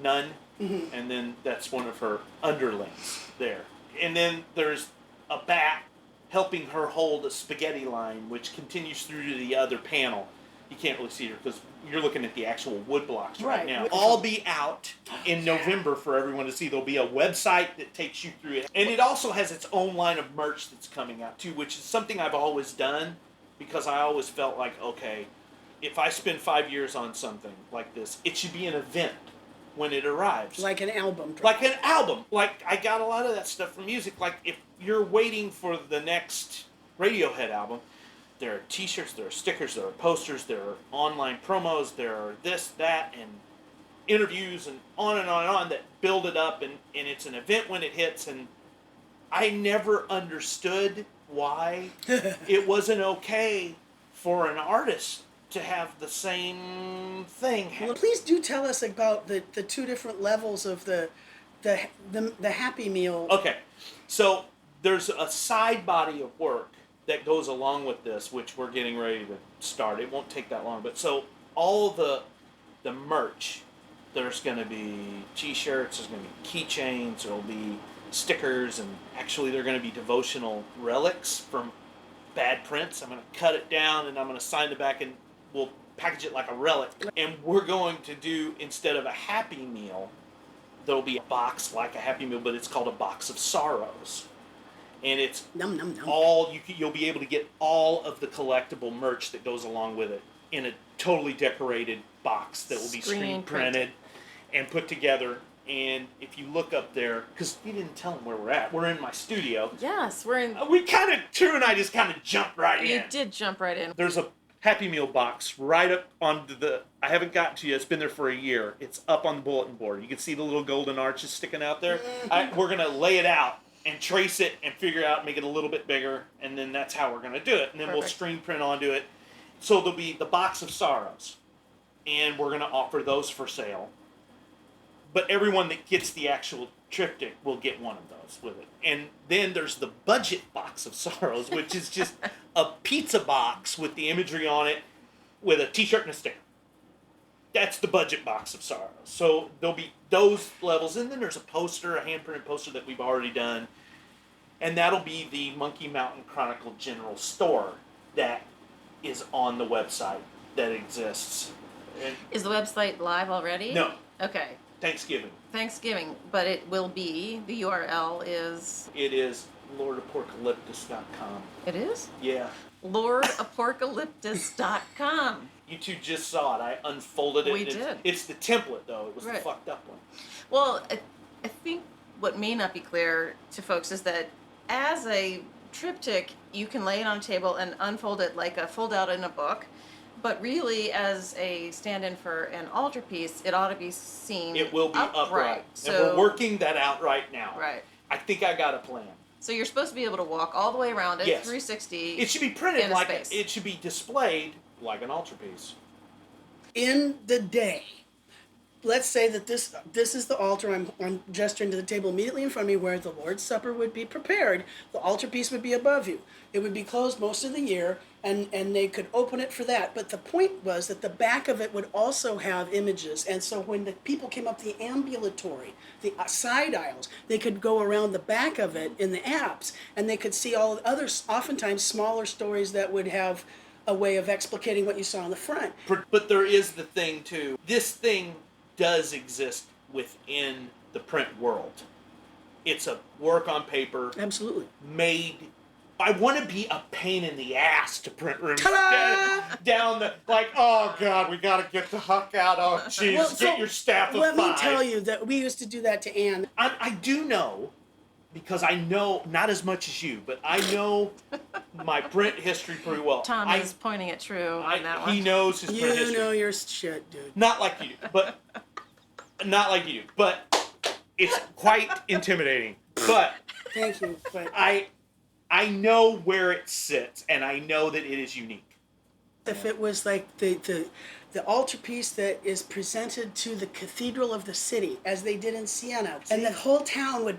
nun, and then that's one of her underlings there. And then there's a bat helping her hold a spaghetti line, which continues through to the other panel. You can't really see her because you're looking at the actual wood blocks right now. All be out in November for everyone to see. There'll be a website that takes you through it. And it also has its own line of merch that's coming out too, which is something I've always done because I always felt like, okay, if I spend 5 years on something like this, it should be an event when it arrives. Like an album. Like an album. Like, I got a lot of that stuff from music. Like, if you're waiting for the next Radiohead album, there are t-shirts, there are stickers, there are posters, there are online promos, there are this, that, and interviews, and on and on and on that build it up, and it's an event when it hits, and I never understood why it wasn't okay for an artist to have the same thing happen. Well, please do tell us about the two different levels of the Happy Meal. Okay, so there's a side body of work that goes along with this, which we're getting ready to start. It won't take that long, but so all the merch, there's going to be t-shirts, there's going to be keychains, there'll be stickers, and actually they're going to be devotional relics from bad prints. I'm going to cut it down and I'm going to sign the back and we'll package it like a relic. And we're going to do, instead of a Happy Meal, there'll be a box like a Happy Meal, but it's called a Box of Sorrows. And it's all you'll be able to get all of the collectible merch that goes along with it in a totally decorated box that will be screen printed and put together. And if you look up there, because you didn't tell them where we're at, we're in my studio. Yes, we're in. Drew and I just kind of jumped right in. You did jump right in. There's a Happy Meal box right up onto I haven't gotten to you, it's been there for a year. It's up on the bulletin board. You can see the little golden arches sticking out there. We're going to lay it out and trace it and figure out, make it a little bit bigger, and then that's how we're going to do it. And then we'll screen print onto it. So there'll be the Box of Sorrows, and we're going to offer those for sale. But everyone that gets the actual triptych will get one of those with it. And then there's the Budget Box of Sorrows, which is just a pizza box with the imagery on it with a t-shirt and a sticker. That's the Budget Box of Sorrows. So there'll be those levels. And then there's a poster, a hand-printed poster that we've already done. And that'll be the Monkey Mountain Kronikle General Store that is on the website that exists. And is the website live already? No. Okay. Thanksgiving, but it will be, the URL is... It is LordAporkalyptus.com. It is? Yeah. LordAporkalyptus.com. You two just saw it. I unfolded it. We did. It's the template, though. It was the fucked up one. Well, I think what may not be clear to folks is that as a triptych, you can lay it on a table and unfold it like a fold out in a book. But really, as a stand-in for an altarpiece, it ought to be seen It will be upright. So, and we're working that out right now. Right. I think I got a plan. So you're supposed to be able to walk all the way around it, yes. 360. It should be printed like space. it should be displayed like an altarpiece. In the day, let's say that this is the altar. I'm gesturing to the table immediately in front of me where the Lord's Supper would be prepared. The altarpiece would be above you. It would be closed most of the year, and they could open it for that. But the point was that the back of it would also have images. And so when the people came up the ambulatory, the side aisles, they could go around the back of it in the apse, and they could see all the other, oftentimes smaller stories that would have a way of explicating what you saw in the front. But there is the thing, too. This thing does exist within the print world. It's a work on paper. Absolutely. Made. I want to be a pain in the ass to print rooms. Down the, like, oh, God, we got to get the huck out. Oh, jeez, well, get your staff of 5. Let me tell you that we used to do that to Anne. I do know, because I know, not as much as you, but I know my print history pretty well. Tom is pointing at True on that one. He knows his print history. You know your shit, dude. Not like you do, but it's quite intimidating. But thank you. But I know where it sits, and I know that it is unique. If it was like the the altarpiece that is presented to the cathedral of the city, as they did in Siena. And the whole town would,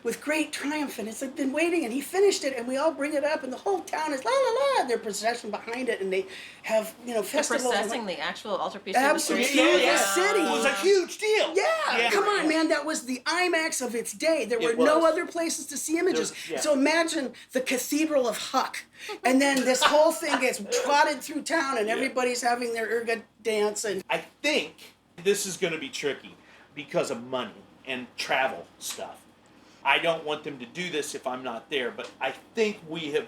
with great triumph, and it's like been waiting, and he finished it, and we all bring it up, and the whole town is la la la, and their procession behind it, and they have, festivals. They're processing the actual altarpiece Absolutely. through the street. The city. It was a huge deal. Yeah, come on, man. That was the IMAX of its day. There were It was. no other places to see images. Yeah. So imagine the Cathedral of Huck. And then this whole thing gets trotted through town, and everybody's having their erga dance. And I think this is going to be tricky because of money and travel stuff. I don't want them to do this if I'm not there, but I think we have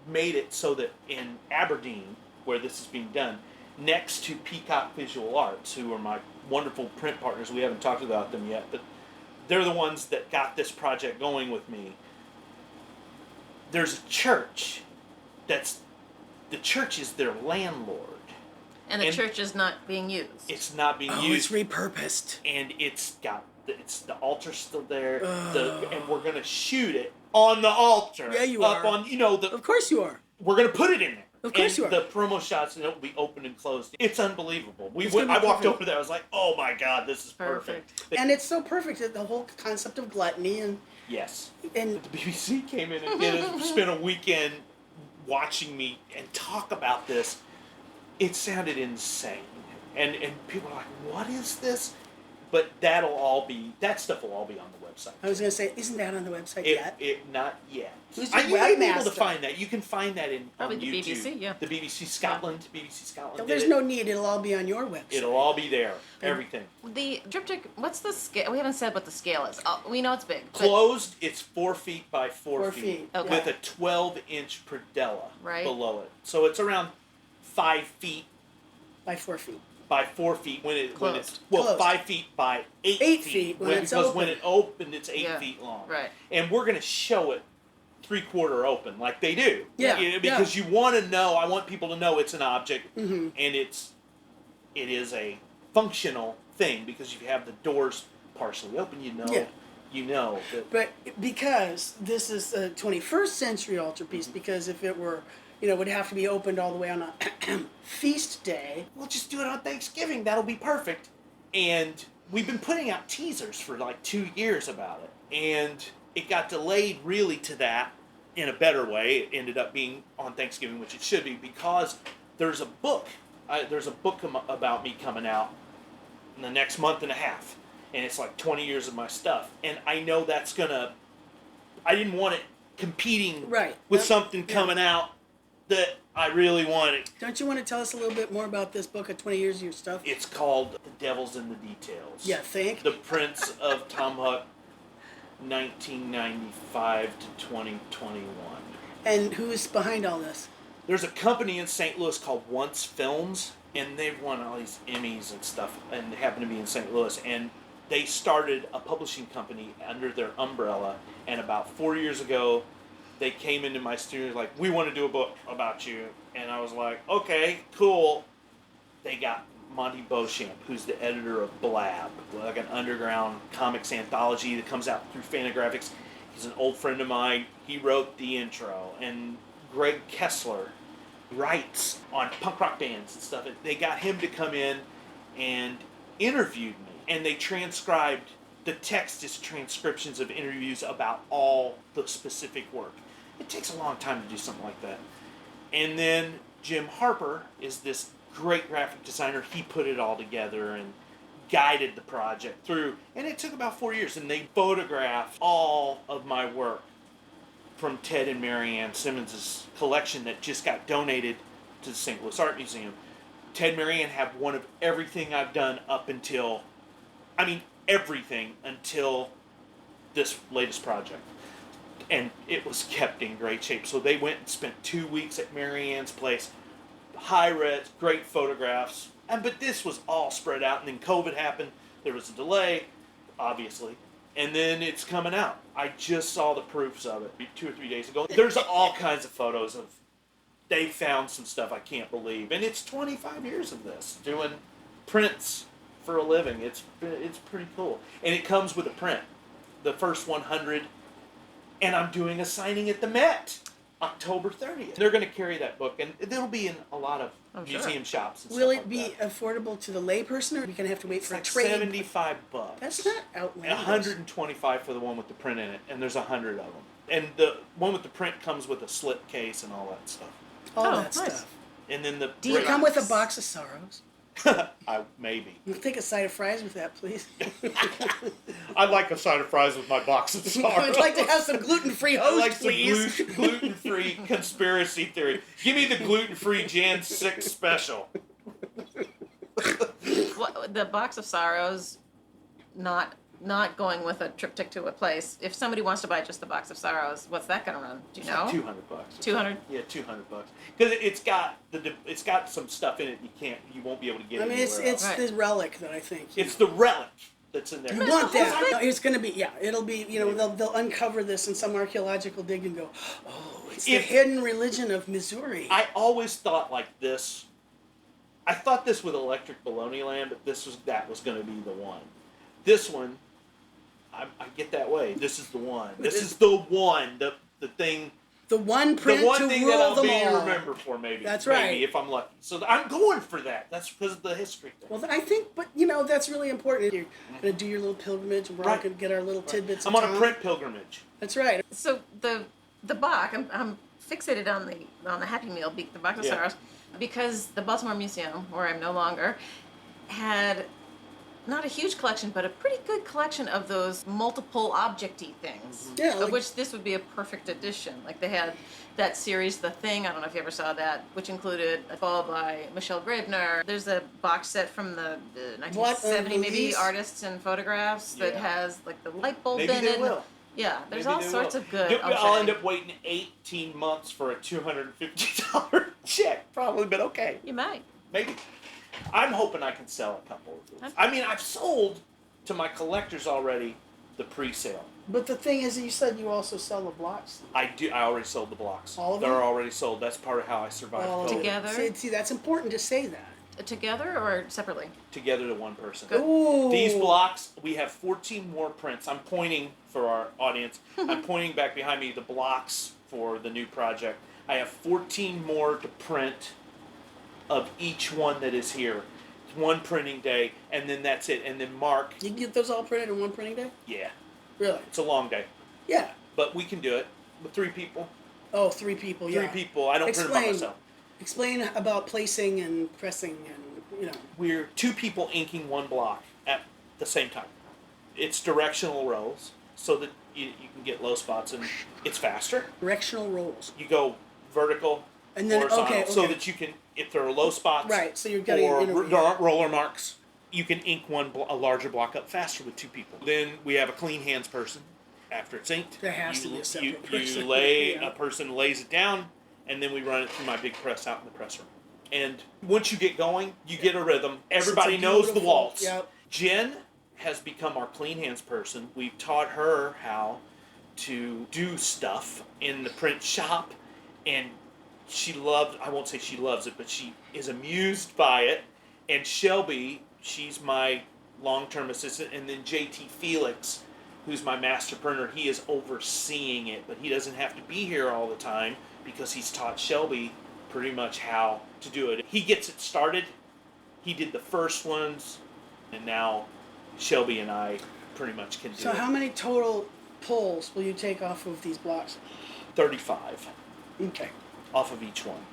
made it so that in Aberdeen, where this is being done, next to Peacock Visual Arts, who are my wonderful print partners, we haven't talked about them yet, but they're the ones that got this project going with me. There's a church the church is their landlord. And the church is not being used. It's not being It's used. repurposed. And the altar's still there. And we're gonna shoot it on the altar. Yeah, you up are. on Of course you are. We're gonna put it in there. Of course you are. The promo shots, and it'll be open and closed. It's unbelievable. It's gonna be I walked perfect. over there. I was like, "Oh my God, this is perfect." And it's so perfect that the whole concept of gluttony and Yes. and The BBC came in and spent a weekend watching me and talk about this. It sounded insane, and people are like, "What is this?" But that stuff will all be on the website. I was going to say, isn't that on the website yet? Not yet. Who's your You may be able to webmaster? find that. You can find that Probably on the YouTube. BBC, yeah. The BBC Scotland. No, there's no need. It'll all be on your website. It'll all be there. Everything. The triptych, what's the scale? We haven't said what the scale is. We know it's big. but- Closed, it's 4 feet by 4 4 feet, feet, Okay. with a 12-inch predella Right. below it. So it's around 5 feet By 4 feet. by 4 feet when it's Closed. 5 feet by 8 8 feet, feet when it's because open. when it opened it's 8 Yeah. feet long. Right. And we're going to show it 3/4 open like they do. Yeah, Because you want to know. I want people to know it's an object, Mm-hmm. and it is a functional thing, because if you have the doors partially open, you know that. But because this is a 21st century altarpiece, because if it were, it would have to be opened all the way on a feast day. We'll just do it on Thanksgiving. That'll be perfect. And we've been putting out teasers for like 2 years about it. And it got delayed really to that in a better way. It ended up being on Thanksgiving, which it should be, because there's a book. There's a book about me coming out in the next month and a half. And it's like 20 years of my stuff. And I know that's going to... I didn't want it competing Right. with something coming out that I really wanted. Don't you want to tell us a little bit more about this book of 20 years of your stuff? It's called The Devil's in the Details. Yeah, think. The Prince of Tom Hück, 1995 to 2021. And who's behind all this? There's a company in St. Louis called Once Films, and they've won all these Emmys and stuff, and they happen to be in St. Louis. And they started a publishing company under their umbrella, and about 4 years ago, they came into my studio like, "We want to do a book about you." And I was like, "Okay, cool." They got Monty Beauchamp, who's the editor of Blab, like an underground comics anthology that comes out through Fantagraphics. He's an old friend of mine. He wrote the intro. And Greg Kessler writes on punk rock bands and stuff. They got him to come in and interviewed me. And they transcribed, the text is transcriptions of interviews about all the specific work. It takes a long time to do something like that. And then Jim Harper is this great graphic designer. He put it all together and guided the project through. And it took about 4 years. And they photographed all of my work from Ted and Mary Ann Simmons' collection that just got donated to the St. Louis Art Museum. Ted and Mary Ann have one of everything I've done up until, everything until this latest project. And it was kept in great shape. So they went and spent 2 weeks at Mary Ann's place. High res, great photographs. But this was all spread out. And then COVID happened. There was a delay, obviously. And then it's coming out. I just saw the proofs of it 2 or 3 days ago. There's all kinds of photos of... They found some stuff I can't believe. And it's 25 years of this, doing prints for a living. It's pretty cool. And it comes with a print. The first 100... And I'm doing a signing at the Met, October 30th. They're going to carry that book, and it'll be in a lot of I'm sure. museum shops. And Will stuff it be like that. affordable to the layperson, or are we gonna have to wait It's for like a trade? $75. That's not outlandish. 125 for the one with the print in it, and there's 100 of them. And the one with the print comes with a slip case and all that stuff. All Oh, that nice. stuff. And then the Do you come with a box of sorrows? maybe. We'll take a side of fries with that, please. I'd like a side of fries with my box of sorrow. I'd like to have some gluten-free I host, like some please. gluten-free conspiracy theory. Give me the gluten-free Jan 6 special. What, the box of sorrows, not going with a triptych to a place. If somebody wants to buy just the box of sorrows, what's that gonna run? Do you know? $200. 200? Yeah, $200. Because it's got some stuff in it you won't be able to get. I mean, it's anywhere else. Right. the relic that I think. It's the relic that's in there. You want that? No, it's going to be, yeah. It'll be, they'll uncover this in some archaeological dig and go, oh, it's the hidden religion of Missouri. I always thought like this. I thought this with Electric Bologna Land, but that was going to be the one. This one, I get that way. This is the one. This is the one. The thing. The one print The one to thing rule that I'll them be all. remembered for, maybe. That's maybe, right. if I'm lucky. So I'm going for that. That's because of the history thing. Well, I think, but that's really important. You're going to do your little pilgrimage, and we're all Right. going to get our little tidbits. I'm of on a time. print pilgrimage. That's right. So the Bach, I'm fixated on the Happy Meal, the box of Yeah. sorrows, because the Baltimore Museum, where I'm no longer, had not a huge collection, but a pretty good collection of those multiple objecty things. Yeah, Of like- which this would be a perfect addition. Like they had that series, The Thing, I don't know if you ever saw that, which included a ball by Michelle Gravener. There's a box set from the 1970 maybe these? artists and photographs that Yeah. has like the light bulb Maybe in they it. will. Yeah, there's Maybe all they sorts will. of good. I'll end objecting. up waiting 18 months for a $250 check, probably, but okay. You might. Maybe. I'm hoping I can sell a couple of these. I mean, I've sold to my collectors already the pre-sale. But the thing is, you said you also sell the blocks. I already sold the blocks. All of They're them? already sold. That's part of how I survived All COVID. Together? See, that's important to say that. Together or separately? Together to one person. Ooh. These blocks, we have 14 more prints. I'm pointing for our audience. I'm pointing back behind me the blocks for the new project. I have 14 more to print of each one that is here. It's one printing day, and then that's it. And then Mark, You can get those all printed in one printing day? yeah, Really? it's a long day, Yeah. but we can do it with 3 people. Oh, 3 people, yeah. 3 people. I don't print it by Explain. myself. Explain about placing and pressing and, We're 2 people inking one block at the same time. It's directional rolls so that you can get low spots, and it's faster. directional rolls. You go vertical, And then, horizontal, okay. so that you can, if there are low spots, Right, so you're getting or intermediate. roller marks, you can ink a larger block up faster with 2 people. Then we have a clean hands person after it's inked. There has to be a separate person. You lay Yeah. a person lays it down, and then we run it through my big press out in the press room. And once you get going, you get a rhythm. Everybody It's a knows the beautiful- waltz. Yep. Jen has become our clean hands person. We've taught her how to do stuff in the print shop, and she loves, I won't say she loves it, but she is amused by it. And Shelby, she's my long-term assistant, and then JT Felix, who's my master printer, he is overseeing it, but he doesn't have to be here all the time because he's taught Shelby pretty much how to do it. He gets it started. He did the first ones, and now Shelby and I pretty much can do So it. how many total pulls will you take off of these blocks? 35 Okay. off of each one.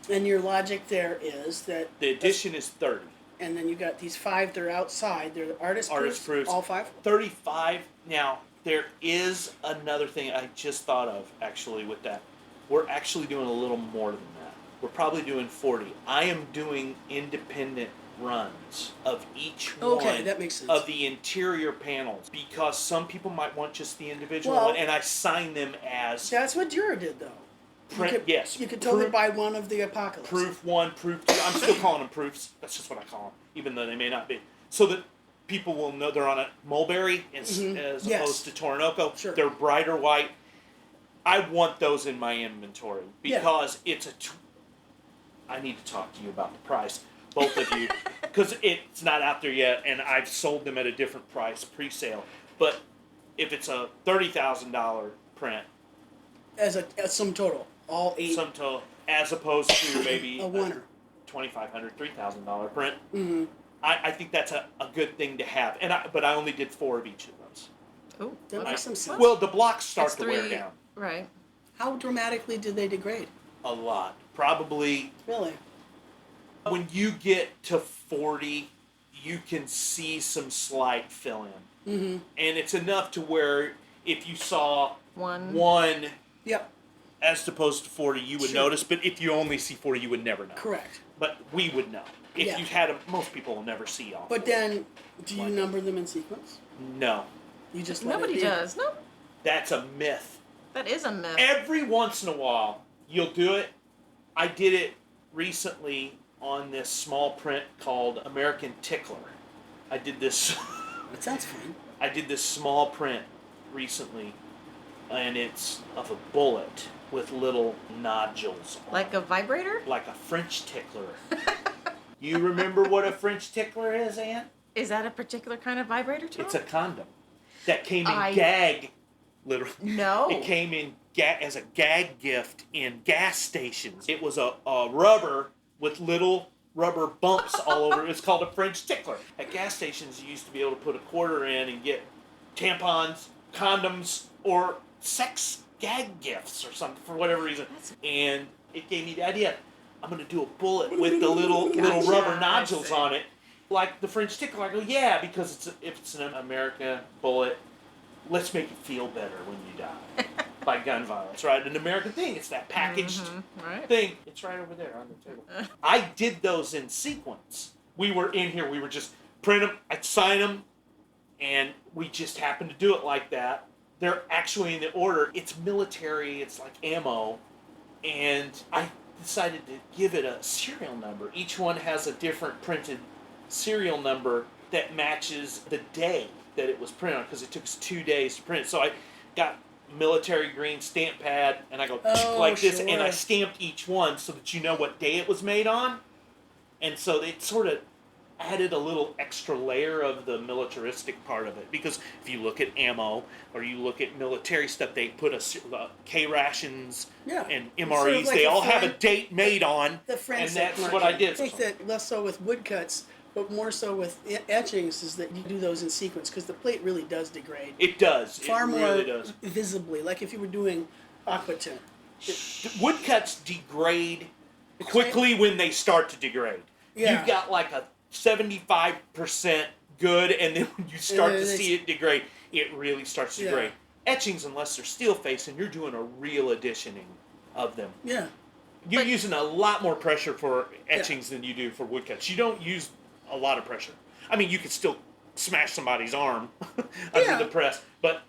And your logic there is that, The addition is 30. and then you got these 5 that are outside. They're the artist Proofs. All 5? 35. Now, there is another thing I just thought of, actually, with that. We're actually doing a little more than that. We're probably doing 40. I am doing independent runs of each Okay, one that makes sense. of the interior panels, because some people might want just the individual Well- one, and I sign them as That's what Dürer did, though. print. You could, Yes, You could totally proof- buy one of the Apocalypse. Proof 1, proof 2. I'm still calling them proofs. That's just what I call them, even though they may not be. So that people will know they're on a mulberry as Yes. opposed to Toronoko. Sure. They're brighter white. I want those in my inventory Yeah. because it's I need to talk to you about the price, both of you, because it's not out there yet, and I've sold them at a different price pre-sale. But if it's a $30,000 print, As a sum total. All 8. some total, as opposed to maybe A oneer. $2,500, $3,000 print. Mm-hmm. I think that's a good thing to have. But I only did 4 of each of those. Oh, That makes some sense. Well, the blocks start That's to wear 3, down right? How dramatically did they degrade? a lot. Probably Really? when you get to 40, you can see some slight fill in. Mm-hmm. And it's enough to where if you saw One. Yep. as opposed to 40, you would Sure. notice. But if you only see 40, you would never know. Correct. But we would know. If Yeah. you had them, most people will never see all. But 40. then, do you number them in sequence? No, You just let Nobody it be? does. No, that's a myth. that is a myth. Every once in a while, you'll do it. I did it recently on this small print called American Tickler. I did this. That sounds fun. I did this small print recently, and it's of a bullet with little nodules on Like a vibrator? it, like a French tickler. You remember what a French tickler is, Ann? Is that a particular kind of vibrator tool? It's a condom that came in I- gag, literally. No. It came in as a gag gift in gas stations. It was a rubber with little rubber bumps all over it. It's called a French tickler. At gas stations, you used to be able to put a quarter in and get tampons, condoms, or sex gag gifts or something for whatever reason. And it gave me the idea. I'm going to do a bullet with the little Gotcha, rubber I nodules see. on it. Like the French tickler. I go, yeah, because if it's an American bullet, let's make it feel better when you die by gun violence, right? An American thing. It's that packaged Right. thing. It's right over there on the table. I did those in sequence. We were in here. We were just print them. I'd sign them, and we just happened to do it like that. They're actually in the order. It's military. It's like ammo, and I decided to give it a serial number. Each one has a different printed serial number that matches the day that it was printed on, because it took us 2 days to print it. So I got military green stamp pad, and I go like this, and I sure. stamped each one so that you know what day it was made on. And so it sort of added a little extra layer of the militaristic part of it, because if you look at ammo or you look at military stuff, they put K rations Yeah. and It's MREs. sort of like they a all have a French- date made on, The French and that's mark. what I did. I think that less so with woodcuts, but more so with etchings is that you do those in sequence, because the plate really does degrade. It does. Far it more really does. visibly, like if you were doing aqua tint. Woodcuts degrade quickly when they start to degrade. Yeah. You've got like a 75% good, and then when you start to see it degrade, it really starts to degrade. Etchings, unless they're steel face and you're doing a real additioning of them, Yeah. you're using a lot more pressure for etchings than you do for woodcuts. You don't use a lot of pressure. I mean, you could still smash somebody's arm under the press, but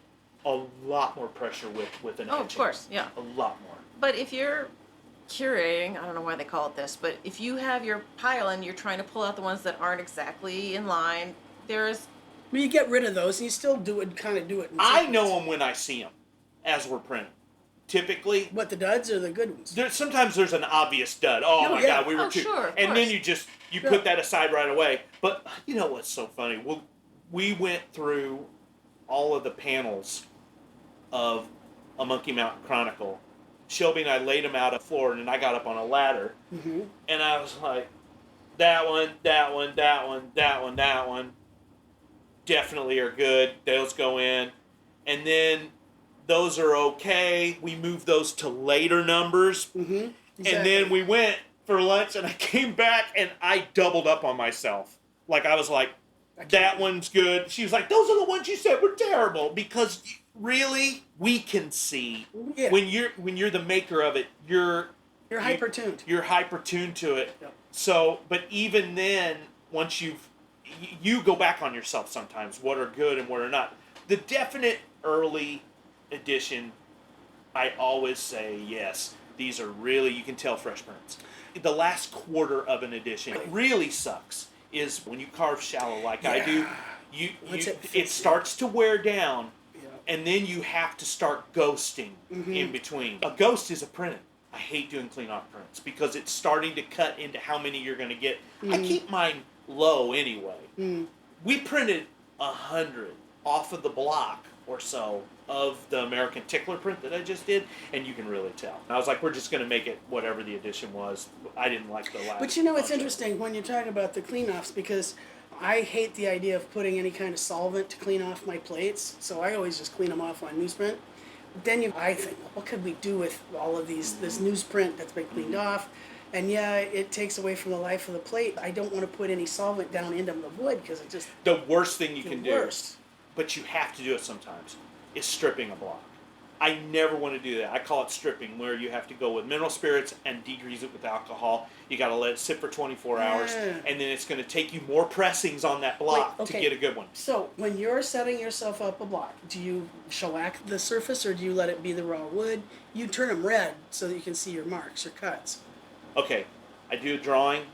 a lot more pressure with an etching. Oh, of course, yeah. A lot more. But if you're curating, I don't know why they call it this, but if you have your pile and you're trying to pull out the ones that aren't exactly in line, there's... But you get rid of those and you still do it, kind of do it in I sequence. know them when I see them, as we're printing. Typically, What, the duds or the good ones? sometimes there's an obvious dud. Oh No, my yeah. God, we were Oh, too. sure, of and then course. you put that aside right away. But you know what's so funny? We went through all of the panels of a Monkey Mountain Chronicle. Shelby and I laid them out on the floor, and then I got up on a ladder, and I was like, that one, that one, that one, that one, that one, definitely are good. Those go in. And then those are okay. We moved those to later numbers. Mm-hmm. And then we went for lunch, and I came back, and I doubled up on myself. Like, I was like, that one's good. She was like, those are the ones you said were terrible. Because really, we can see when you're the maker of it, you're hyper tuned. You're hyper tuned to it. Yep. So, but even then, once you go back on yourself sometimes, what are good and what are not. The definite early edition, I always say, yes, these are really, you can tell fresh prints. The last quarter of an edition really sucks is when you carve shallow like I do, it starts to wear down, and then you have to start ghosting in between. A ghost is a printing. I hate doing clean off prints because it's starting to cut into how many you're going to get. I keep mine low anyway. We printed 100 off of the block or so of the American Tickler print that I just did, and you can really tell. I was like, we're just going to make it whatever the edition was. I didn't like the last. But you know, it's interesting when you're talking about the clean-offs, because I hate the idea of putting any kind of solvent to clean off my plates, so I always just clean them off on newsprint. Then I think, well, what could we do with all of this newsprint that's been cleaned off? And yeah, it takes away from the life of the plate. I don't want to put any solvent down into the wood because it just... The worst thing you can do, do, but you have to do it sometimes, is stripping a block. I never want to do that. I call it stripping, where you have to go with mineral spirits and degrease it with alcohol. You got to let it sit for 24 hours, and then it's going to take you more pressings on that block to get a good one. So when you're setting yourself up a block, do you shellac the surface, or do you let it be the raw wood? You turn them red so that you can see your marks, your cuts. Okay, I do a drawing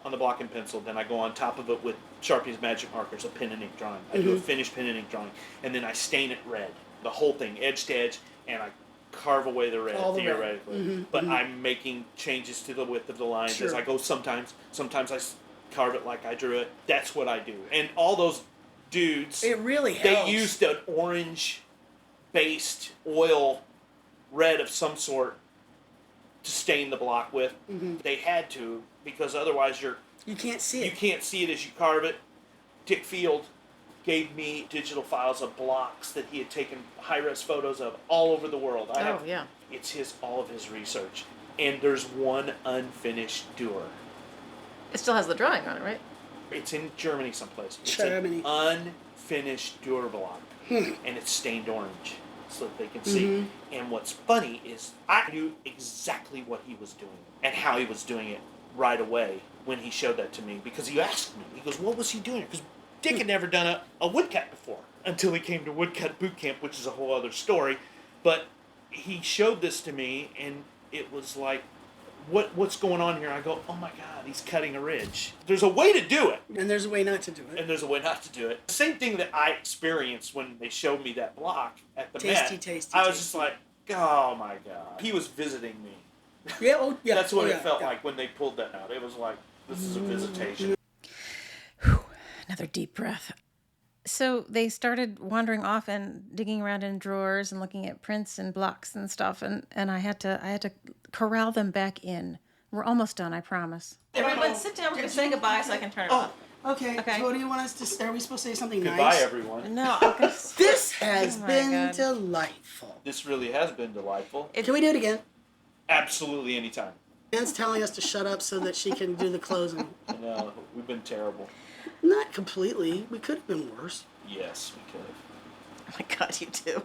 on the block in pencil, then I go on top of it with Sharpie's magic markers, a pen and ink drawing. I do a finished pen and ink drawing, and then I stain it red. The whole thing, edge to edge, and I carve away the red, theoretically. But I'm making changes to the width of the lines as I go sometimes. Sometimes I carve it like I drew it. That's what I do. And all those dudes, it really helps. They used an orange-based oil red of some sort to stain the block with. They had to, because otherwise you can't see it. You can't see it as you carve it. Dick Field gave me digital files of blocks that he had taken high-res photos of all over the world. It's all of his research. And there's one unfinished Dürer. It still has the drawing on it, right? It's in Germany someplace. Germany. It's an unfinished Dürer block. And it's stained orange so that they can see. And what's funny is I knew exactly what he was doing and how he was doing it right away when he showed that to me, because he asked me. He goes, what was he doing? Because Dick had never done a woodcut before until he came to Woodcut Boot Camp, which is a whole other story. But he showed this to me, and it was like, what's going on here? I go, oh my God, he's cutting a ridge. There's a way to do it. And there's a way not to do it. And there's a way not to do it. Same thing that I experienced when they showed me that block at the Met. I was just like, oh my God. He was visiting me. Yeah, That's what it felt like when they pulled that out. It was like, this is a visitation. Another deep breath. So they started wandering off and digging around in drawers and looking at prints and blocks and stuff, and I had to corral them back in. We're almost done, I promise. Everyone, sit down. We're going to say goodbye so I can turn it off. Okay. So what do you want us to say? Are we supposed to say something Goodbye, nice? Goodbye, everyone. No. Okay. This has been delightful. This really has been delightful. Can we do it again? Absolutely, anytime. Anne's telling us to shut up so that she can do the closing. I know, we've been terrible. Not completely. We could have been worse. Yes, we could have. Oh my God, you do.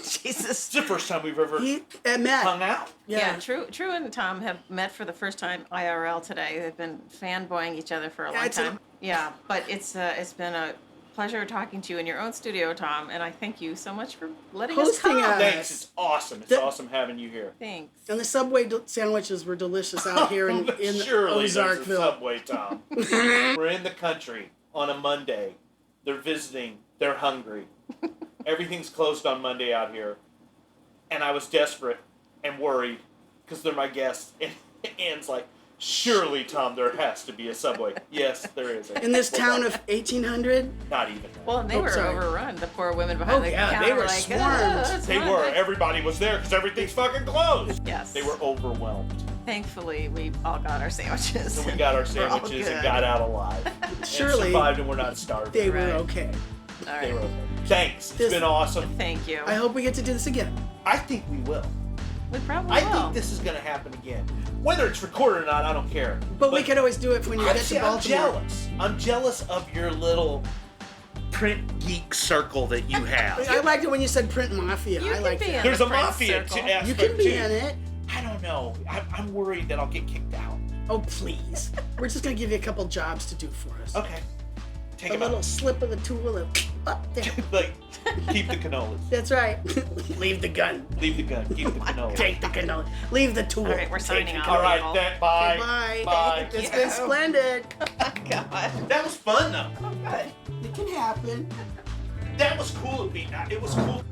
Jesus. It's the first time we've ever met. Hung out. Yeah, True and Tom have met for the first time IRL today. They've been fanboying each other for a long time. Yeah, but it's been a pleasure talking to you in your own studio, Tom, and I thank you so much for letting us come. Thanks, it's awesome. It's awesome having you here. Thanks. And the Subway sandwiches were delicious out here in Ozarkville. There's a Subway, Tom. We're in the country on a Monday. They're visiting. They're hungry. Everything's closed on Monday out here. And I was desperate and worried because they're my guests. And Anne's like, surely, Tom, there has to be a Subway. Yes, there is. In this town of 1800? Not even. Well, and they were overrun. The poor women behind the counter they were like, swarmed. They were. Everybody was there because everything's fucking closed. Yes. They were overwhelmed. Thankfully, we all got our sandwiches. So we got our sandwiches and got out alive. Surely. And survived and we're not starving. They were okay. All right. They were okay. Thanks. It's been awesome. Thank you. I hope we get to do this again. I think we will. We probably will. I think this is going to happen again. Whether it's recorded or not, I don't care. But we could always do it when you get to Baltimore. I'm jealous. I'm jealous of your little print geek circle that you have. I liked it when you said print mafia. I like that. There's a mafia aspect. You can be in it. I don't know. I'm worried that I'll get kicked out. Oh, please. We're just going to give you a couple jobs to do for us. Okay. Take a little slip of the tool and up there. Like, keep the cannolis. That's right. Leave the gun. Leave the gun. Keep the cannoli. Take the cannoli. Leave the tool. All right, we're signing off. All right, bye. Okay, bye. Bye. It's been splendid. Oh, God. That was fun, though. Oh, good. It can happen. That was cool. It was cool.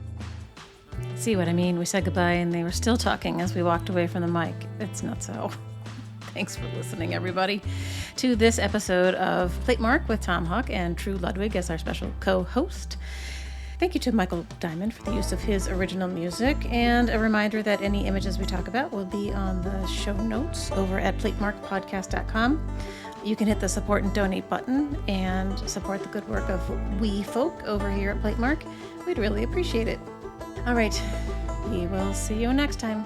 See what I mean? We said goodbye and they were still talking as we walked away from the mic. It's nutso. Thanks for listening, everybody, to this episode of Platemark with Tom Hück and True Ludwig as our special co-host. Thank you to Michael Diamond for the use of his original music, and a reminder that any images we talk about will be on the show notes over at platemarkpodcast.com. You can hit the support and donate button and support the good work of we folk over here at Platemark. We'd really appreciate it. All right, we will see you next time.